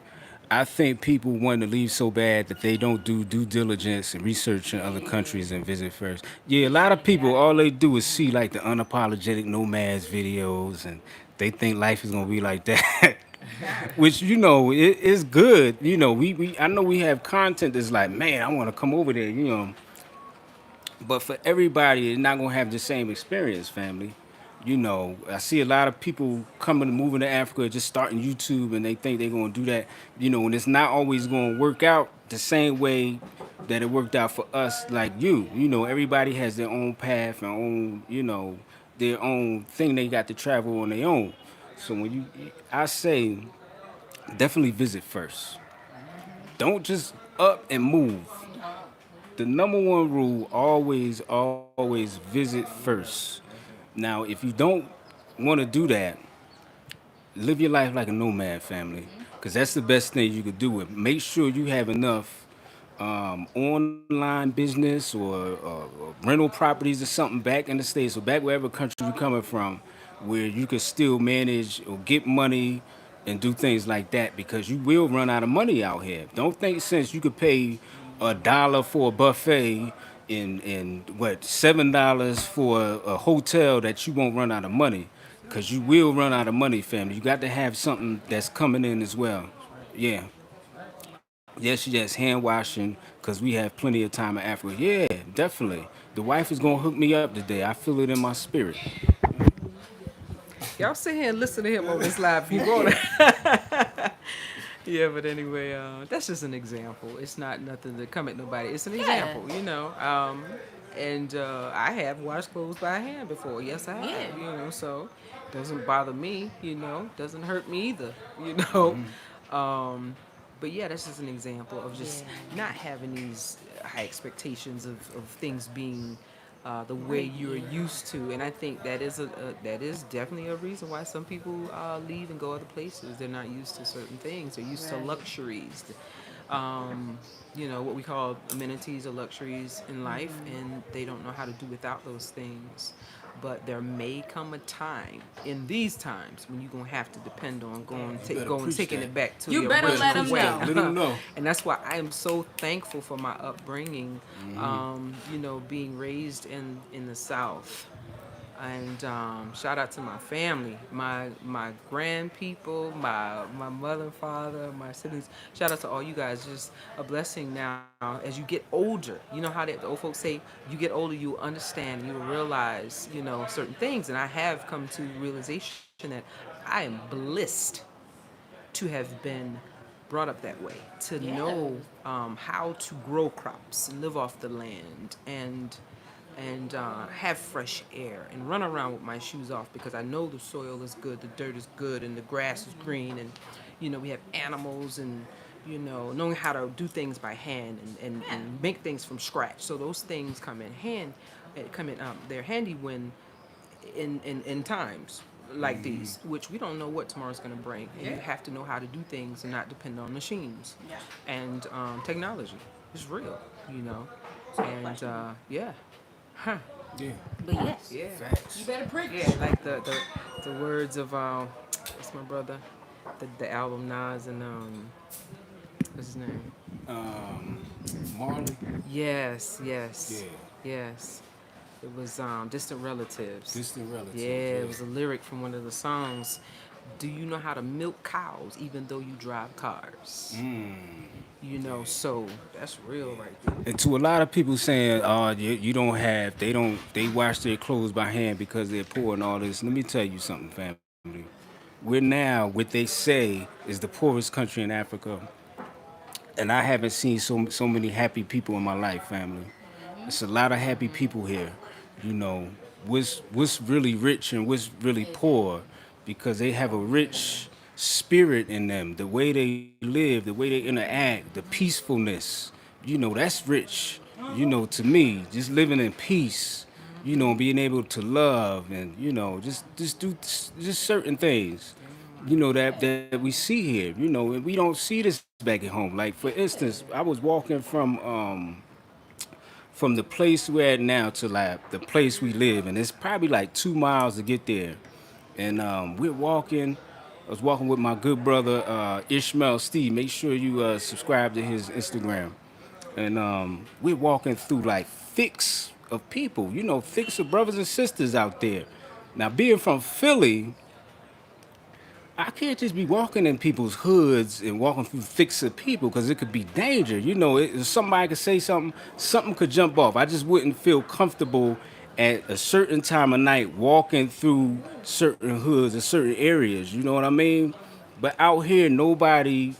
I think people want to leave so bad that they don't do due diligence and research in other countries and visit first. Yeah, a lot of people, all they do is see like the unapologetic nomads videos and they think life is gonna be like that. Which it is good. I know we have content that's like, man, I want to come over there. But for everybody, it's not gonna have the same experience, family. I see a lot of people coming and moving to Africa, just starting YouTube, and they think they're gonna do that. And it's not always gonna work out the same way that it worked out for us. Like you, everybody has their own path and their own thing they got to travel on their own. So I say, definitely visit first. Don't just up and move. The number one rule, always visit first. Now, if you don't want to do that, live your life like a nomad, family, because that's the best thing you could do. It. Make sure you have enough online business or rental properties or something back in the States or back wherever country you're coming from, where you can still manage or get money and do things like that, because you will run out of money out here. Don't think since you could pay $1 for a buffet and what $7 for a hotel that you won't run out of money, because you will run out of money, family. You got to have something that's coming in as well. Yeah. Yes, hand washing, because we have plenty of time in Africa. Yeah, definitely. The wife is going to hook me up today. I feel it in my spirit. Y'all sit here and listen to him on this live if you want. Yeah, but anyway, that's just an example. It's not nothing to come at nobody. It's an example, And I have washed clothes by hand before. Yes, I have. Yeah. So it doesn't bother me. Doesn't hurt me either. But yeah, that's just an example of just not having these high expectations of things being the way you're used to. And I think that is that is definitely a reason why some people leave and go other places. They're not used to certain things. They're used to luxuries. What we call amenities or luxuries in life, and they don't know how to do without those things. but there may come a time in these times when you're gonna have to depend on taking that. it back to You the better let original 'em way. know. Let 'em know. And that's why I am so thankful for my upbringing. Being raised in the South. And shout out to my family, my grand people, my mother, father, my siblings. Shout out to all you guys. Just a blessing now as you get older. You know how the old folks say, you get older, you understand, you realize, certain things. And I have come to realization that I am blessed to have been brought up that way, to know how to grow crops and live off the land and have fresh air and run around with my shoes off because I know the soil is good, the dirt is good, and the grass is green, and we have animals and knowing how to do things by hand and make things from scratch. So those things come in hand, they're handy when in times like these, which we don't know what tomorrow's going to bring. And you have to know how to do things and not depend on machines. And technology is real, and huh. Yeah. But yes, Yeah. Facts. you better preach. Yeah, like the words of what's my brother, the album Nas and what's his name? Marley. Yes, Yeah. yes. It was Distant Relatives. Distant relatives. Yeah, it was a lyric from one of the songs. Do you know how to milk cows even though you drive cars? So that's real right there. And to a lot of people saying, you don't have, they wash their clothes by hand because they're poor and all this. Let me tell you something, family. We're now what they say is the poorest country in Africa, and I haven't seen so many happy people in my life, family. It's a lot of happy people here. What's really rich and what's really poor, because they have a rich spirit in them. The way they live, the way they interact, the peacefulness. That's rich. To me, just living in peace. Being able to love and just do just certain things. That we see here. And we don't see this back at home. Like for instance, I was walking from the place we're at now to like the place we live, and it's probably like 2 miles to get there. And we're walking. I was walking with my good brother Ishmael Steve. Make sure you subscribe to his Instagram. And we're walking through like thicks of people, thicks of brothers and sisters out there. Now, being from Philly, I can't just be walking in people's hoods and walking through thicks of people because it could be danger. If somebody could say something could jump off. I just wouldn't feel comfortable at a certain time of night walking through certain hoods or certain areas. You know what I mean? But out here, nobody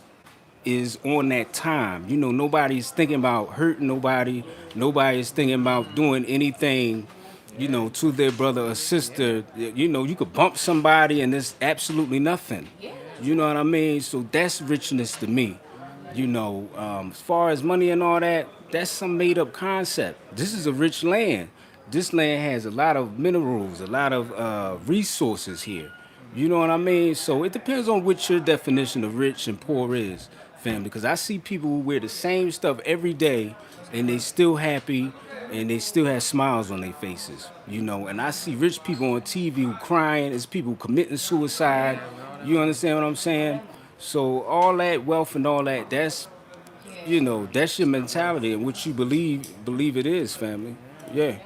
is on that time. Nobody's thinking about hurting nobody. Nobody's thinking about doing anything to their brother or sister. You could bump somebody and there's absolutely nothing. You know what I mean? So that's richness to me. As far as money and all that, that's some made up concept. This is a rich land. This land has a lot of minerals, a lot of resources here. You know what I mean? So it depends on what your definition of rich and poor is, family. Because I see people who wear the same stuff every day and they still happy and they still have smiles on their faces, And I see rich people on TV who crying. It's people committing suicide. You understand what I'm saying? So all that wealth and all that, that's your mentality and what you believe it is, family. Yeah.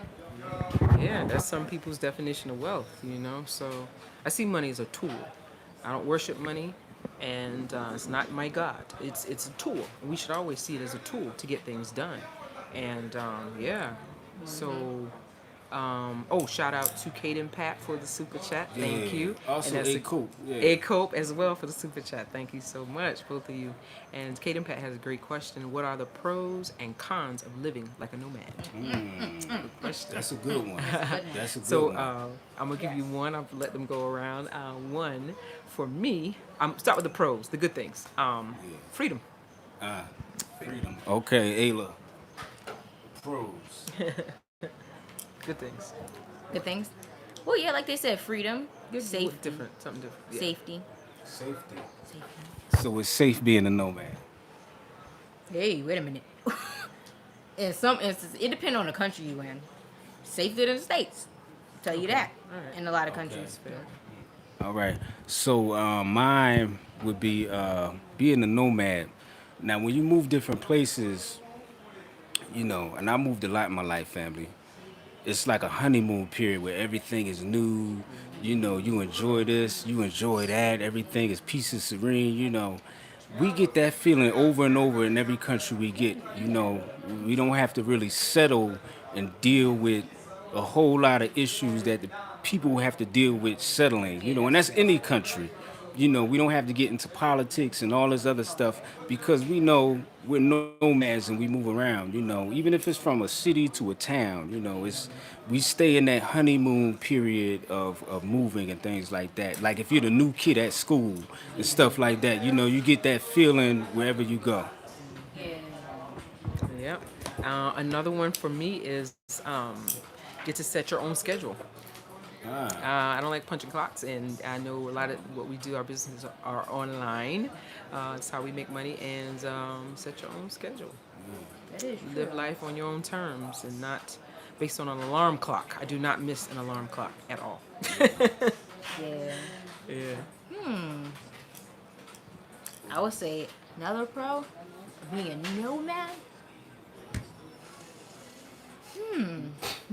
Yeah, that's some people's definition of wealth. So I see money as a tool. I don't worship money, and it's not my God. It's a tool. We should always see it as a tool to get things done. And so shout out to Kate and Pat for the super chat. Thank you. Also, and that's A Cope. Yeah. A Cope as well for the super chat. Thank you so much, both of you. And Kate and Pat has a great question. What are the pros and cons of living like a nomad? Good question. That's a good one. That's a good So one. I'm gonna give you one. I'll let them go around. One for me. Start with the pros, the good things. Freedom. Freedom. Okay, Ayla. Pros. Good things. Good things. Well, yeah, like they said, freedom, safety, Something different. Yeah. safety. Safety. So it's safe being a nomad. Hey, wait a minute. In some instances, it depends on the country you in. Safer than the States. tell you Okay. that. All right. In a lot of Okay. countries. Fair. All right. So mine would be being a nomad. Now, when you move different places, and I moved a lot in my life, family. It's like a honeymoon period where everything is new. You enjoy this, you enjoy that. Everything is peace and serene. We get that feeling over and over in every country we get. We don't have to really settle and deal with a whole lot of issues that the people have to deal with settling. And that's any country. We don't have to get into politics and all this other stuff because we know we're nomads and we move around. Even if it's from a city to a town. We stay in that honeymoon period of moving and things like that. Like if you're the new kid at school and stuff like that, you get that feeling wherever you go. Yeah. Yep. Another one for me is get to set your own schedule. I don't like punching clocks, and I know a lot of what we do, our businesses are online. It's how we make money, and set your own schedule. That is Live true. life on your own terms and not based on an alarm clock. I do not miss an alarm clock at all. Yeah. Yeah. I would say another pro, being a nomad.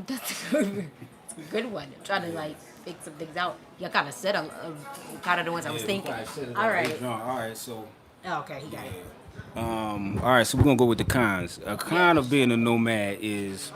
That's a good one. Trying to like figure some things out. You kind of said a kind of the ones I was thinking. All right. All right, so Oh, okay, he got it. all right, so we're gonna go with the cons. A con of being a nomad is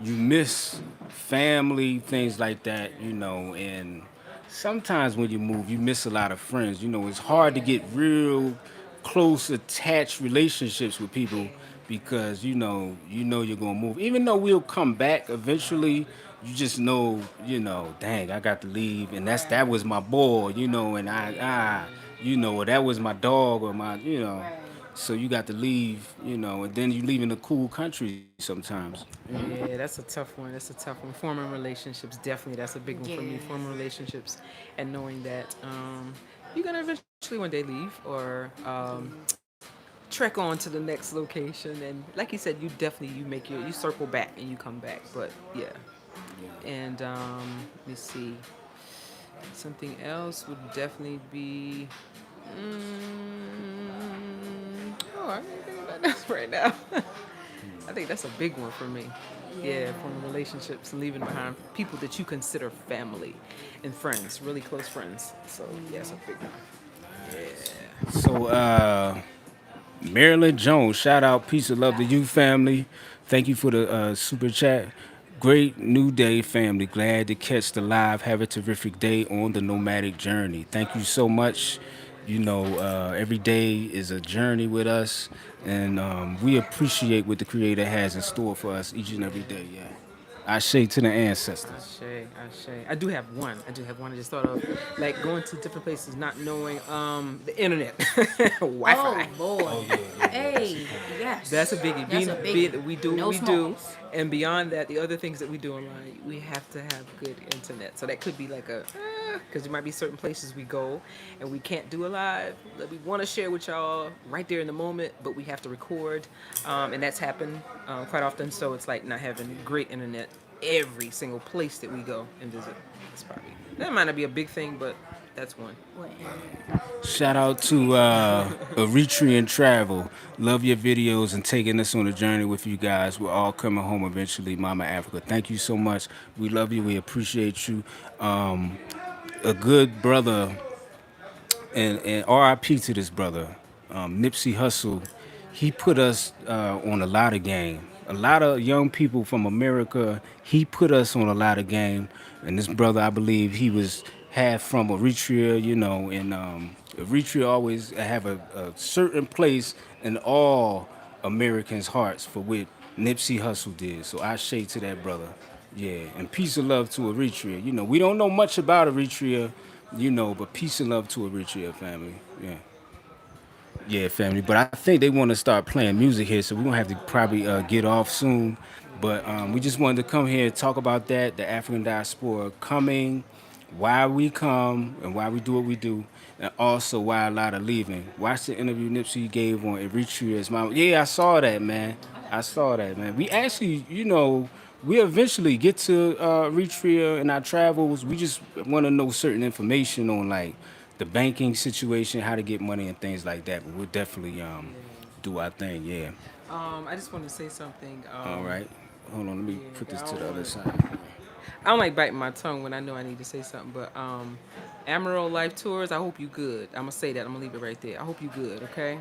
you miss family, things like that, and sometimes when you move, you miss a lot of friends. It's hard to get real close, attached relationships with people because you're gonna move. Even though we'll come back eventually, you just dang, I got to leave, and that was my boy, and or that was my dog or my. Right. So you got to leave, and then you leave in a cool country sometimes. Yeah, that's a tough one. That's a tough one. Forming relationships, definitely. That's a big one for me. Yeah. Forming relationships and knowing that you're gonna eventually one day leave or trek on to the next location. And like you said, you make you circle back and you come back. But yeah, and let me see. Something else would definitely be. Oh, I can't think about that right now. I think that's a big one for me. Yeah, forming relationships and leaving behind people that you consider family and friends, really close friends. So yeah, it's a big one. Yeah. So, Marilyn Jones, shout out, peace of love to you, family. Thank you for the super chat. Great new day, family. Glad to catch the live. Have a terrific day on the nomadic journey. Thank you so much. Every day is a journey with us, and we appreciate what the Creator has in store for us each and every day. Yeah, I say to the ancestors. Ashe. I do have one. I just thought of like going to different places, not knowing the internet, Wi-Fi. Oh boy. Hey, yes. That's a biggie. That's Being, a being that biggie. we do No what we do, smalls. and beyond that, the other things that we do online, we have to have good internet. So that could be like because there might be certain places we go and we can't do a live that we want to share with y'all right there in the moment, but we have to record, and that's happened quite often. So it's like not having great internet every single place that we go and visit. That's probably that might not be a big thing, but that's one. What? Shout out to Eritrean Travel. Love your videos and taking us on a journey with you guys. We're all coming home eventually, Mama Africa. Thank you so much. We love you. We appreciate you. A good brother, and RIP to this brother, Nipsey Hussle. He put us on a lot of game. A lot of young people from America. He put us on a lot of game. And this brother, I believe, he was half from Eritrea, and Eritrea always have a certain place in all Americans' hearts for what Nipsey Hussle did. So I say to that brother, yeah, and peace and love to Eritrea. We don't know much about Eritrea, but peace and love to Eritrea family. Yeah. Yeah, family. But I think they want to start playing music here, so we're gonna have to probably get off soon. But we just wanted to come here and talk about that, the African diaspora coming, why we come, and why we do what we do, and also why a lot are leaving. Watch the interview Nipsey gave on Eritrea's mom. Yeah, I saw that, man. I saw that, man. We actually, we eventually get to Eritrea in our travels. We just want to know certain information on like the banking situation, how to get money and things like that. But we'll definitely Yeah. do our thing. Yeah. I just want to say something. All right. Hold on. Let me put Yeah, this I to don't the want other to. side. I don't like biting my tongue when I know I need to say something, but Amarillo Life Tours. I hope you good. I'm gonna say that. I'm gonna leave it right there. I hope you good. Okay.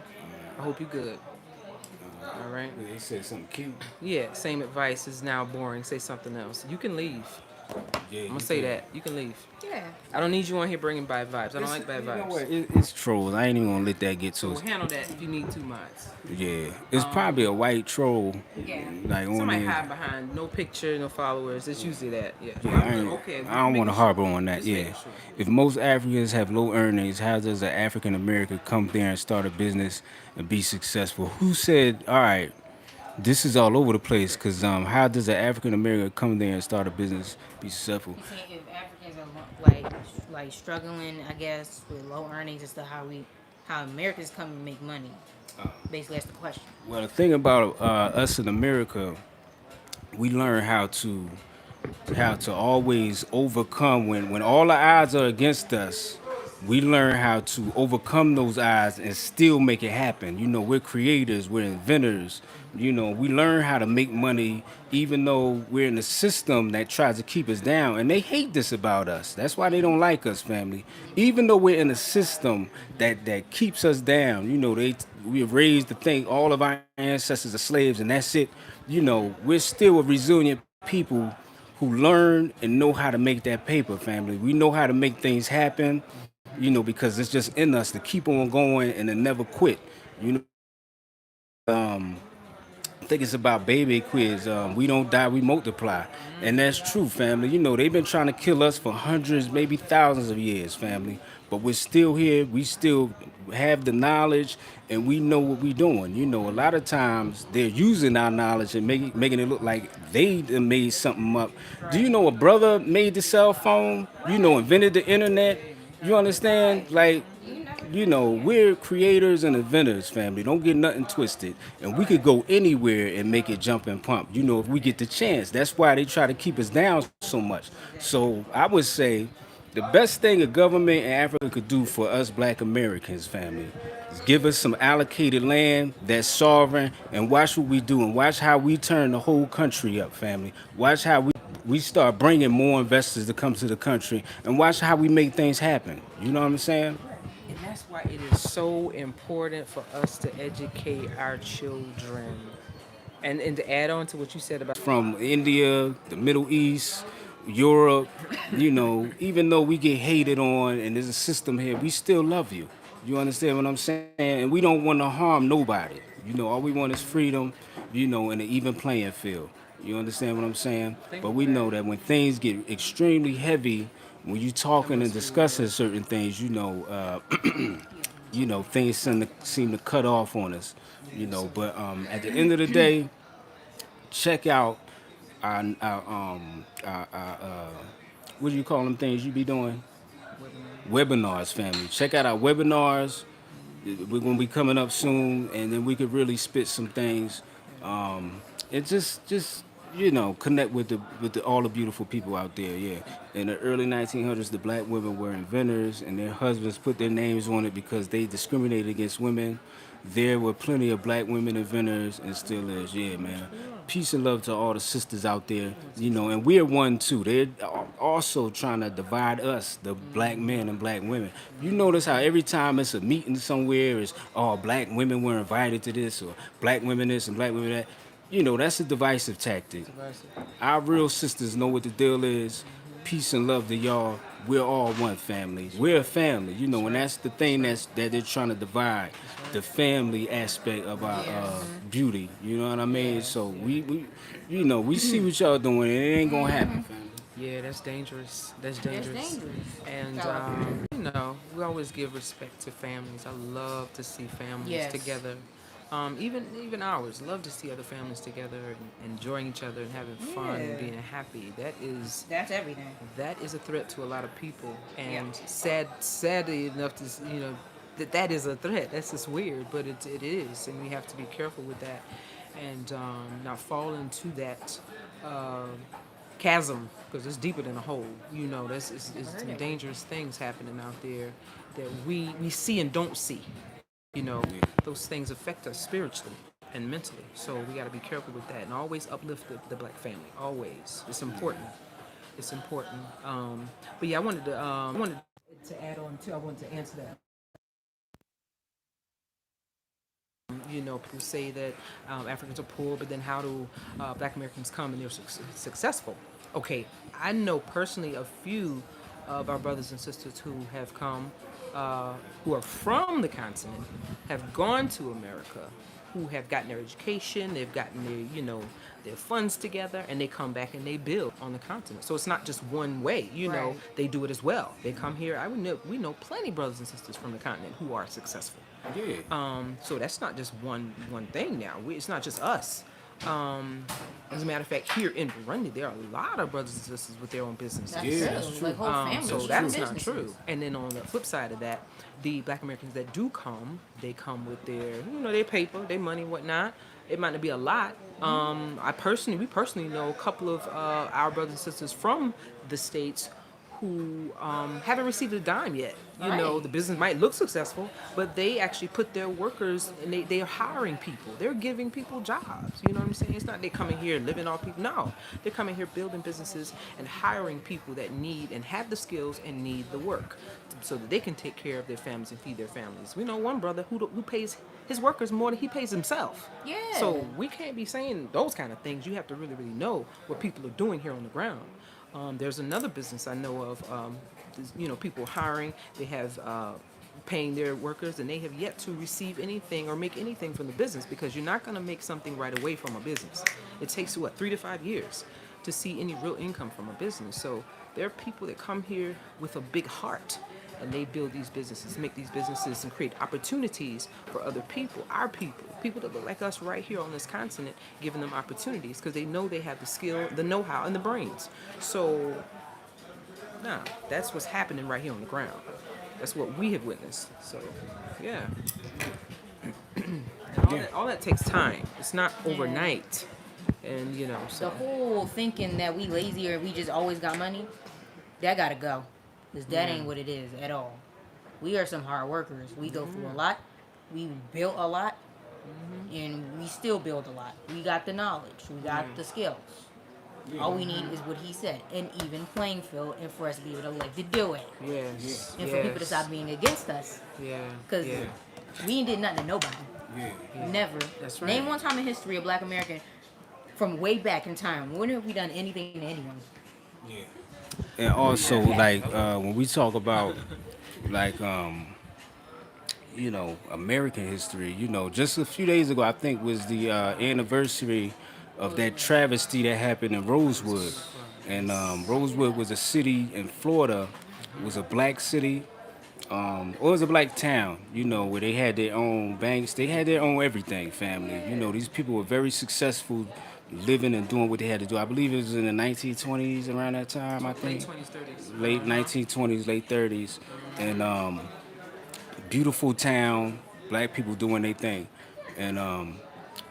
I hope you good. All right. They said something cute. Yeah. Same advice is now boring. Say something else. You can leave. Yeah, I'm gonna you say can. that. You can leave. Yeah. I don't need you on here bringing bad vibes. I don't It's, like bad you know vibes. what? It's trolls. I ain't even gonna let that get to So us. handle that if you need two minds. Yeah, it's probably a white troll, Yeah. like on Somebody there. hide behind no picture, no followers. It's usually that. Yeah. Yeah, I'm good. Okay. I don't want Making to sure. harbor on that. Just Yeah, making sure. if most Africans have low earnings, how does an African American come there and start a business and be successful? Who said, all right, this is all over the place? Cause how does an African American come there and start a business, be successful? You saying if Africans are like struggling, I guess, with low earnings and stuff, how Americans come and make money? Basically, that's the question. Well, the thing about us in America, we learn how to always overcome when all the odds are against us. We learn how to overcome those odds and still make it happen. You know, we're creators, we're inventors. You know, we learn how to make money even though we're in a system that tries to keep us down. And they hate this about us. That's why they don't like us, family. Even though we're in a system that keeps us down, you know, we have raised to think all of our ancestors are slaves and that's it. You know, we're still a resilient people who learn and know how to make that paper, family. We know how to make things happen, you know, because it's just in us to keep on going and to never quit. You know, I think it's about baby quiz. We don't die, we multiply. And that's true, family. You know, they've been trying to kill us for hundreds, maybe thousands of years, family. But we're still here. We still have the knowledge and we know what we're doing. You know, a lot of times they're using our knowledge and making it look like they done made something up. Do you know a brother made the cell phone? You know, invented the internet? You understand? Like, You never you know. know, we're creators and inventors, family. Don't get nothing twisted. And we could go anywhere and make it jump and pump, you know, if we get the chance. That's why they try to keep us down so much. So I would say the best thing a government in Africa could do for us black Americans, family, is give us some allocated land that's sovereign and watch what we do and watch how we turn the whole country up, family. Watch how we start bringing more investors to come to the country and watch how we make things happen. You know what I'm saying? And that's why it is so important for us to educate our children. And to add on to what you said about From India, the Middle East, Europe, you know, even though we get hated on and there's a system here, we still love you. You understand what I'm saying? And we don't want to harm nobody. You know, all we want is freedom, you know, and an even playing field. You understand what I'm saying? think But of we know that. that when things get extremely heavy, when you That talking and must feel discussing good. certain things, you know, things seem to cut off on us. You know, but at the end of the day, check out our what do you call them things you be doing? Webinars, family. Check out our webinars. We're gonna be coming up soon, and then we could really spit some things, and just you know connect with all the beautiful people out there. Yeah, in the early 1900s, the black women were inventors, and their husbands put their names on it because they discriminated against women. There were plenty of black women inventors, and still is. Yeah, man. Peace and love to all the sisters out there, you know, and we're one too. They're also trying to divide us, the black men and black women. You notice how every time it's a meeting somewhere, it's, oh, black women were invited to this, or black women this and black women that. You know, that's a divisive tactic. Divisive. Our real sisters know what the deal is. Peace and love to y'all. We're all one family. We're a family, you know, and that's the thing that they're trying to divide, the family aspect of our beauty. You know what I mean? So we you know, we see what y'all doing, and it ain't gonna happen, family. Yeah, that's dangerous. That's It's dangerous. dangerous. And you know, we always give respect to families. I love to see families Yes. together. Even ours. Love to see other families together and enjoying each other and having fun and Yeah. being happy. That's everything. That is a threat to a lot of people. And Yeah. sadly enough to you know that is a threat. That's just weird, but it is, and we have to be careful with that and not fall into that uh, chasm, because it's deeper than a hole. You know, it's heard some that. dangerous things happening out there that we see and don't see. You know, Yeah. those things affect us spiritually and mentally. So we got to be careful with that and always uplift the black family. Always, it's important. It's important. But yeah, I wanted to add on too. I wanted to answer that. You know, people say that Africans are poor, but then how do Black Americans come and they're successful? Okay, I know personally a few of our brothers and sisters who have come, who are from the continent, have gone to America, who have gotten their education, they've gotten their, their funds together, and they come back and they build on the continent. So it's not just one way, Right. they do it as well. They come here. We know plenty of brothers and sisters from the continent who are successful. Yeah. So that's not just one thing now. It's not just us. As a matter of fact, here in Burundi, there are a lot of brothers and sisters with their own businesses. That's Yeah, true. that's true. Like whole families. So run that's not businesses. true. And then on the flip side of that, the Black Americans that do come, they come with their, their paper, their money, whatnot. It might not be a lot. We personally know a couple of our brothers and sisters from the States who haven't received a dime yet. Right. The business might look successful, but they actually put their workers and they're hiring people. They're giving people jobs. You know what I'm saying? It's not they coming here living off people. No, they're coming here building businesses and hiring people that need and have the skills and need the work so that they can take care of their families and feed their families. We know one brother who pays his workers more than he pays himself. Yeah. So we can't be saying those kind of things. You have to really, really know what people are doing here on the ground. There's another business I know of, people hiring, they have paying their workers, and they have yet to receive anything or make anything from the business because you're not going to make something right away from a business. It takes, 3 to 5 years to see any real income from a business. So there are people that come here with a big heart and they build these businesses, make these businesses, and create opportunities for other people, our people that look like us right here on this continent, giving them opportunities because they know they have the skill, the know-how, and the brains. So, that's what's happening right here on the ground. That's what we have witnessed. So, yeah. And all that takes time. It's not overnight. And, The so. whole thinking that we lazy or we just always got money, that gotta go. Because that ain't what it is at all. We are some hard workers. We go through a lot. We built a lot. And we still build a lot. We got the knowledge. We got the skills. All we need is what he said, an even playing field, and for us to be able to live to do it. Yes. And for people to stop being against us. Yeah. Because we ain't did nothing to nobody. Yeah. Never. That's right. Name one time in history of Black American from way back in time. When have we done anything to anyone? Yeah. And also, like, when we talk about, like, American history, just a few days ago, I think was the anniversary of that travesty that happened in Rosewood. And Rosewood was a city in Florida. It was a black city. Or it was a black town, where they had their own banks. They had their own everything, family. These people were very successful living and doing what they had to do. I believe it was in the 1920s, around that time, I think. Late 20s, 30s. Late 1920s, late 30s. And beautiful town, black people doing their thing. And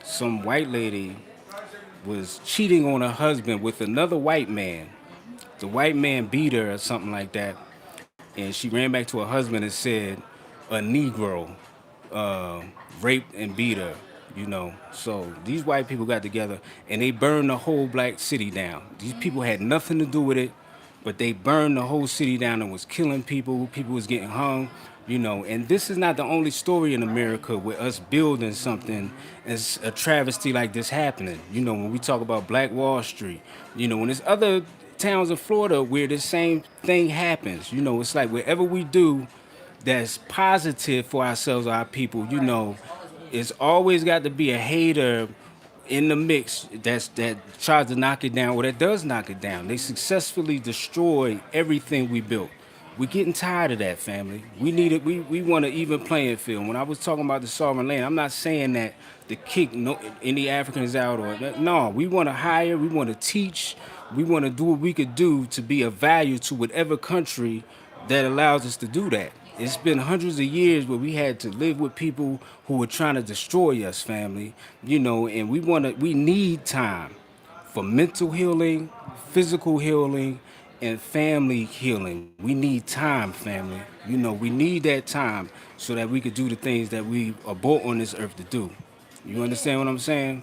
some white lady was cheating on her husband with another white man. The white man beat her or something like that. And she ran back to her husband and said a Negro raped and beat her, So these white people got together and they burned the whole black city down. These people had nothing to do with it, but they burned the whole city down and was killing people. People was getting hung, And this is not the only story in America with us building something as a travesty like this happening. When we talk about Black Wall Street, when there's other towns in Florida where the same thing happens. It's like wherever we do that's positive for ourselves, our people, it's always got to be a hater in the mix that tries to knock it down or that does knock it down. They successfully destroy everything we built. We're getting tired of that, family. We want an even playing field. When I was talking about the sovereign land, I'm not saying that to kick any Africans out or that. No, we want to hire, we want to teach, we want to do what we could do to be of value to whatever country that allows us to do that. It's been hundreds of years where we had to live with people who were trying to destroy us, family. And we need time for mental healing, physical healing, and family healing. We need time, family. You know, we need that time so that we could do the things that we are brought on this earth to do. You understand what I'm saying?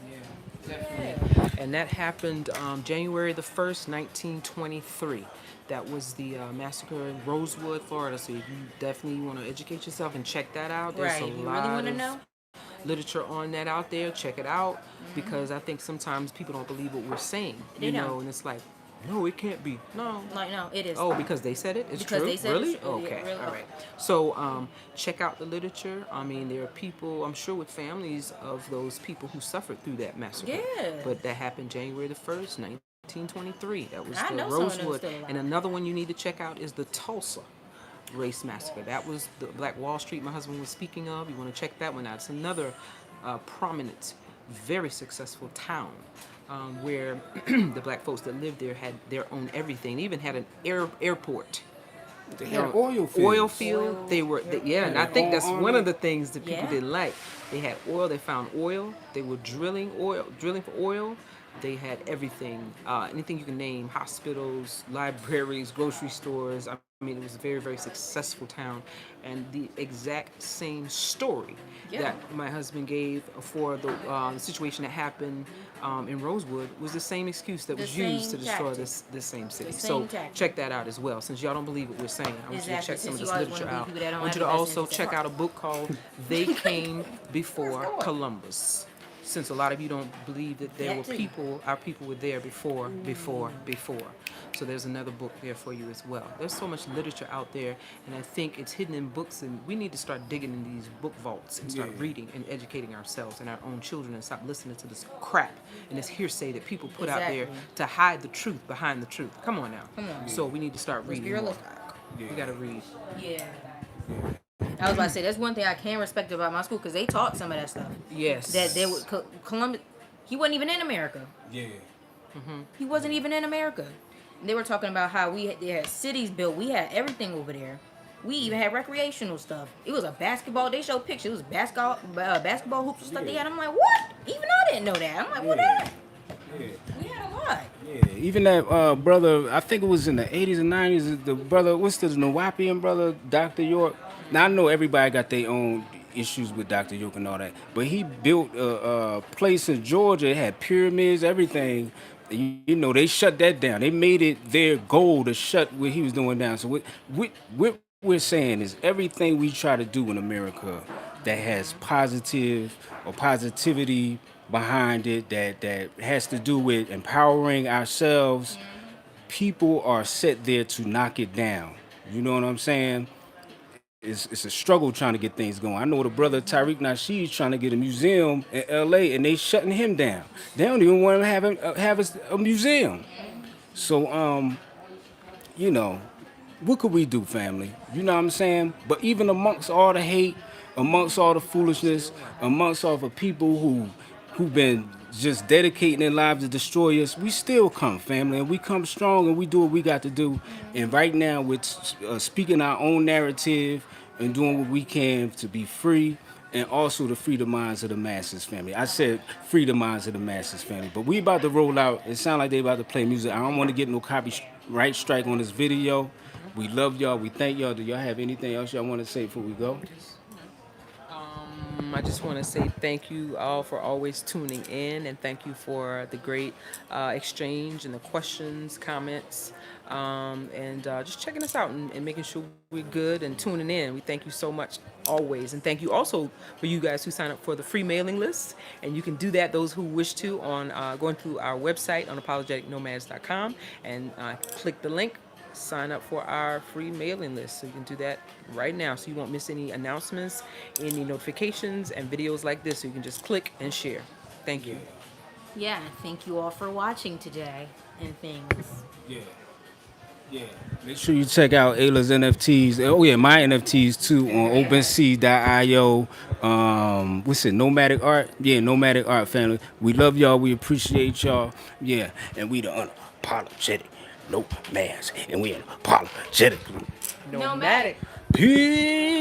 Yeah, definitely. And that happened January the 1st, 1923. That was the massacre in Rosewood, Florida. So if you definitely want to educate yourself and check that out, there's Right. a If you really lot want to of know. literature on that out there. Check it out because I think sometimes people don't believe what we're saying. They You don't. know, and it's like, no, it can't be. No. Like, no, it is. Oh, because they said it? It's Because true? they said Really? it's true. Yeah, Okay. really. All right. So check out the literature. I mean, there are people, I'm sure, with families of those people who suffered through that massacre. Yeah. But that happened January the 1st, 1923. That was I the know some of them Rosewood. still alive. And another one you need to check out is the Tulsa race massacre. That was the Black Wall Street my husband was speaking of. You want to check that one out. It's another prominent, very successful town where the black folks that lived there had their own everything. They even had an airport. They had oil fields. Oil field. They were, yeah, and I think that's one of the things that people Yeah. didn't like. They had oil. They found oil. They were drilling for oil. They had everything, anything you can name: hospitals, libraries, grocery stores. I mean, it was a very, very successful town, and the exact same story Yeah. that my husband gave for the situation that happened in Rosewood was the same excuse that The was used to same destroy tactic. this same city. The So same tactic. check that out as well. Since y'all don't believe what we're saying, I want you to Exactly. check some of Since this you always literature wanna out. believe people that don't I want you have to the best also interests at check heart. out a book called "They Came Before Columbus." Since a lot of you don't believe that there That were too. people, our people were there before. So there's another book there for you as well. There's so much literature out there, and I think it's hidden in books, and we need to start digging in these book vaults and start reading and educating ourselves and our own children and stop listening to this crap and this hearsay that people put out there Exactly. to hide the truth behind the truth. Come on now. Come on. So we need to start Let's be reading more. realistic. We gotta read. Yeah. I was about to say that's one thing I can respect about my school because they taught some of that stuff. Yes. That they would Columbus. He wasn't even in America. Yeah. He wasn't even in America. They were talking about how they had cities built. We had everything over there. We even had recreational stuff. It was a basketball. They showed pictures. It was basketball hoops and stuff they had. I'm like, what? Even I didn't know that. I'm like, what that? Yeah. We had a lot. Yeah, even that brother, I think it was in the 80s and 90s, the brother, what's the Nawapian brother, Dr. York? Now, I know everybody got their own issues with Dr. York and all that, but he built a place in Georgia. It had pyramids, everything. You know, they shut that down. They made it their goal to shut what he was doing down. So what we're saying is everything we try to do in America that has positive or positivity behind it, that has to do with empowering ourselves, people are set there to knock it down. You know what I'm saying? It's a struggle trying to get things going. I know the brother Tariq Nasheed trying to get a museum in L.A. and they shutting him down. They don't even want him have a museum. So you know, what could we do, family? You know what I'm saying? But even amongst all the hate, amongst all the foolishness, amongst all the people who've been just dedicating their lives to destroy us, we still come, family, and we come strong and we do what we got to do. And right now, we're speaking our own narrative and doing what we can to be free and also to free the minds of the masses, family. I said free the minds of the masses, family. But we about to roll out. It sounds like they about to play music. I don't want to get no copyright strike on this video. We love y'all. We thank y'all. Do y'all have anything else y'all want to say before we go? I just want to say thank you all for always tuning in, and thank you for the great exchange and the questions, comments, and just checking us out and making sure we're good and tuning in. We thank you so much always, and thank you also for you guys who sign up for the free mailing list. And you can do that, those who wish to, on going to our website on apologeticnomads.com and click the link. Sign up for our free mailing list. So you can do that right now so you won't miss any announcements, any notifications, and videos like this. So you can just click and share. Thank you. Yeah, and thank you all for watching today and things. Yeah. Yeah. Make sure you check out Ayla's NFTs. Oh yeah, my NFTs too on OpenSea.io. What's it? NomadicArt. Yeah, NomadicArt family. We love y'all. We appreciate y'all. Yeah, and we the unapologetic nomads, and we unapologetic. Nomadic. Peace.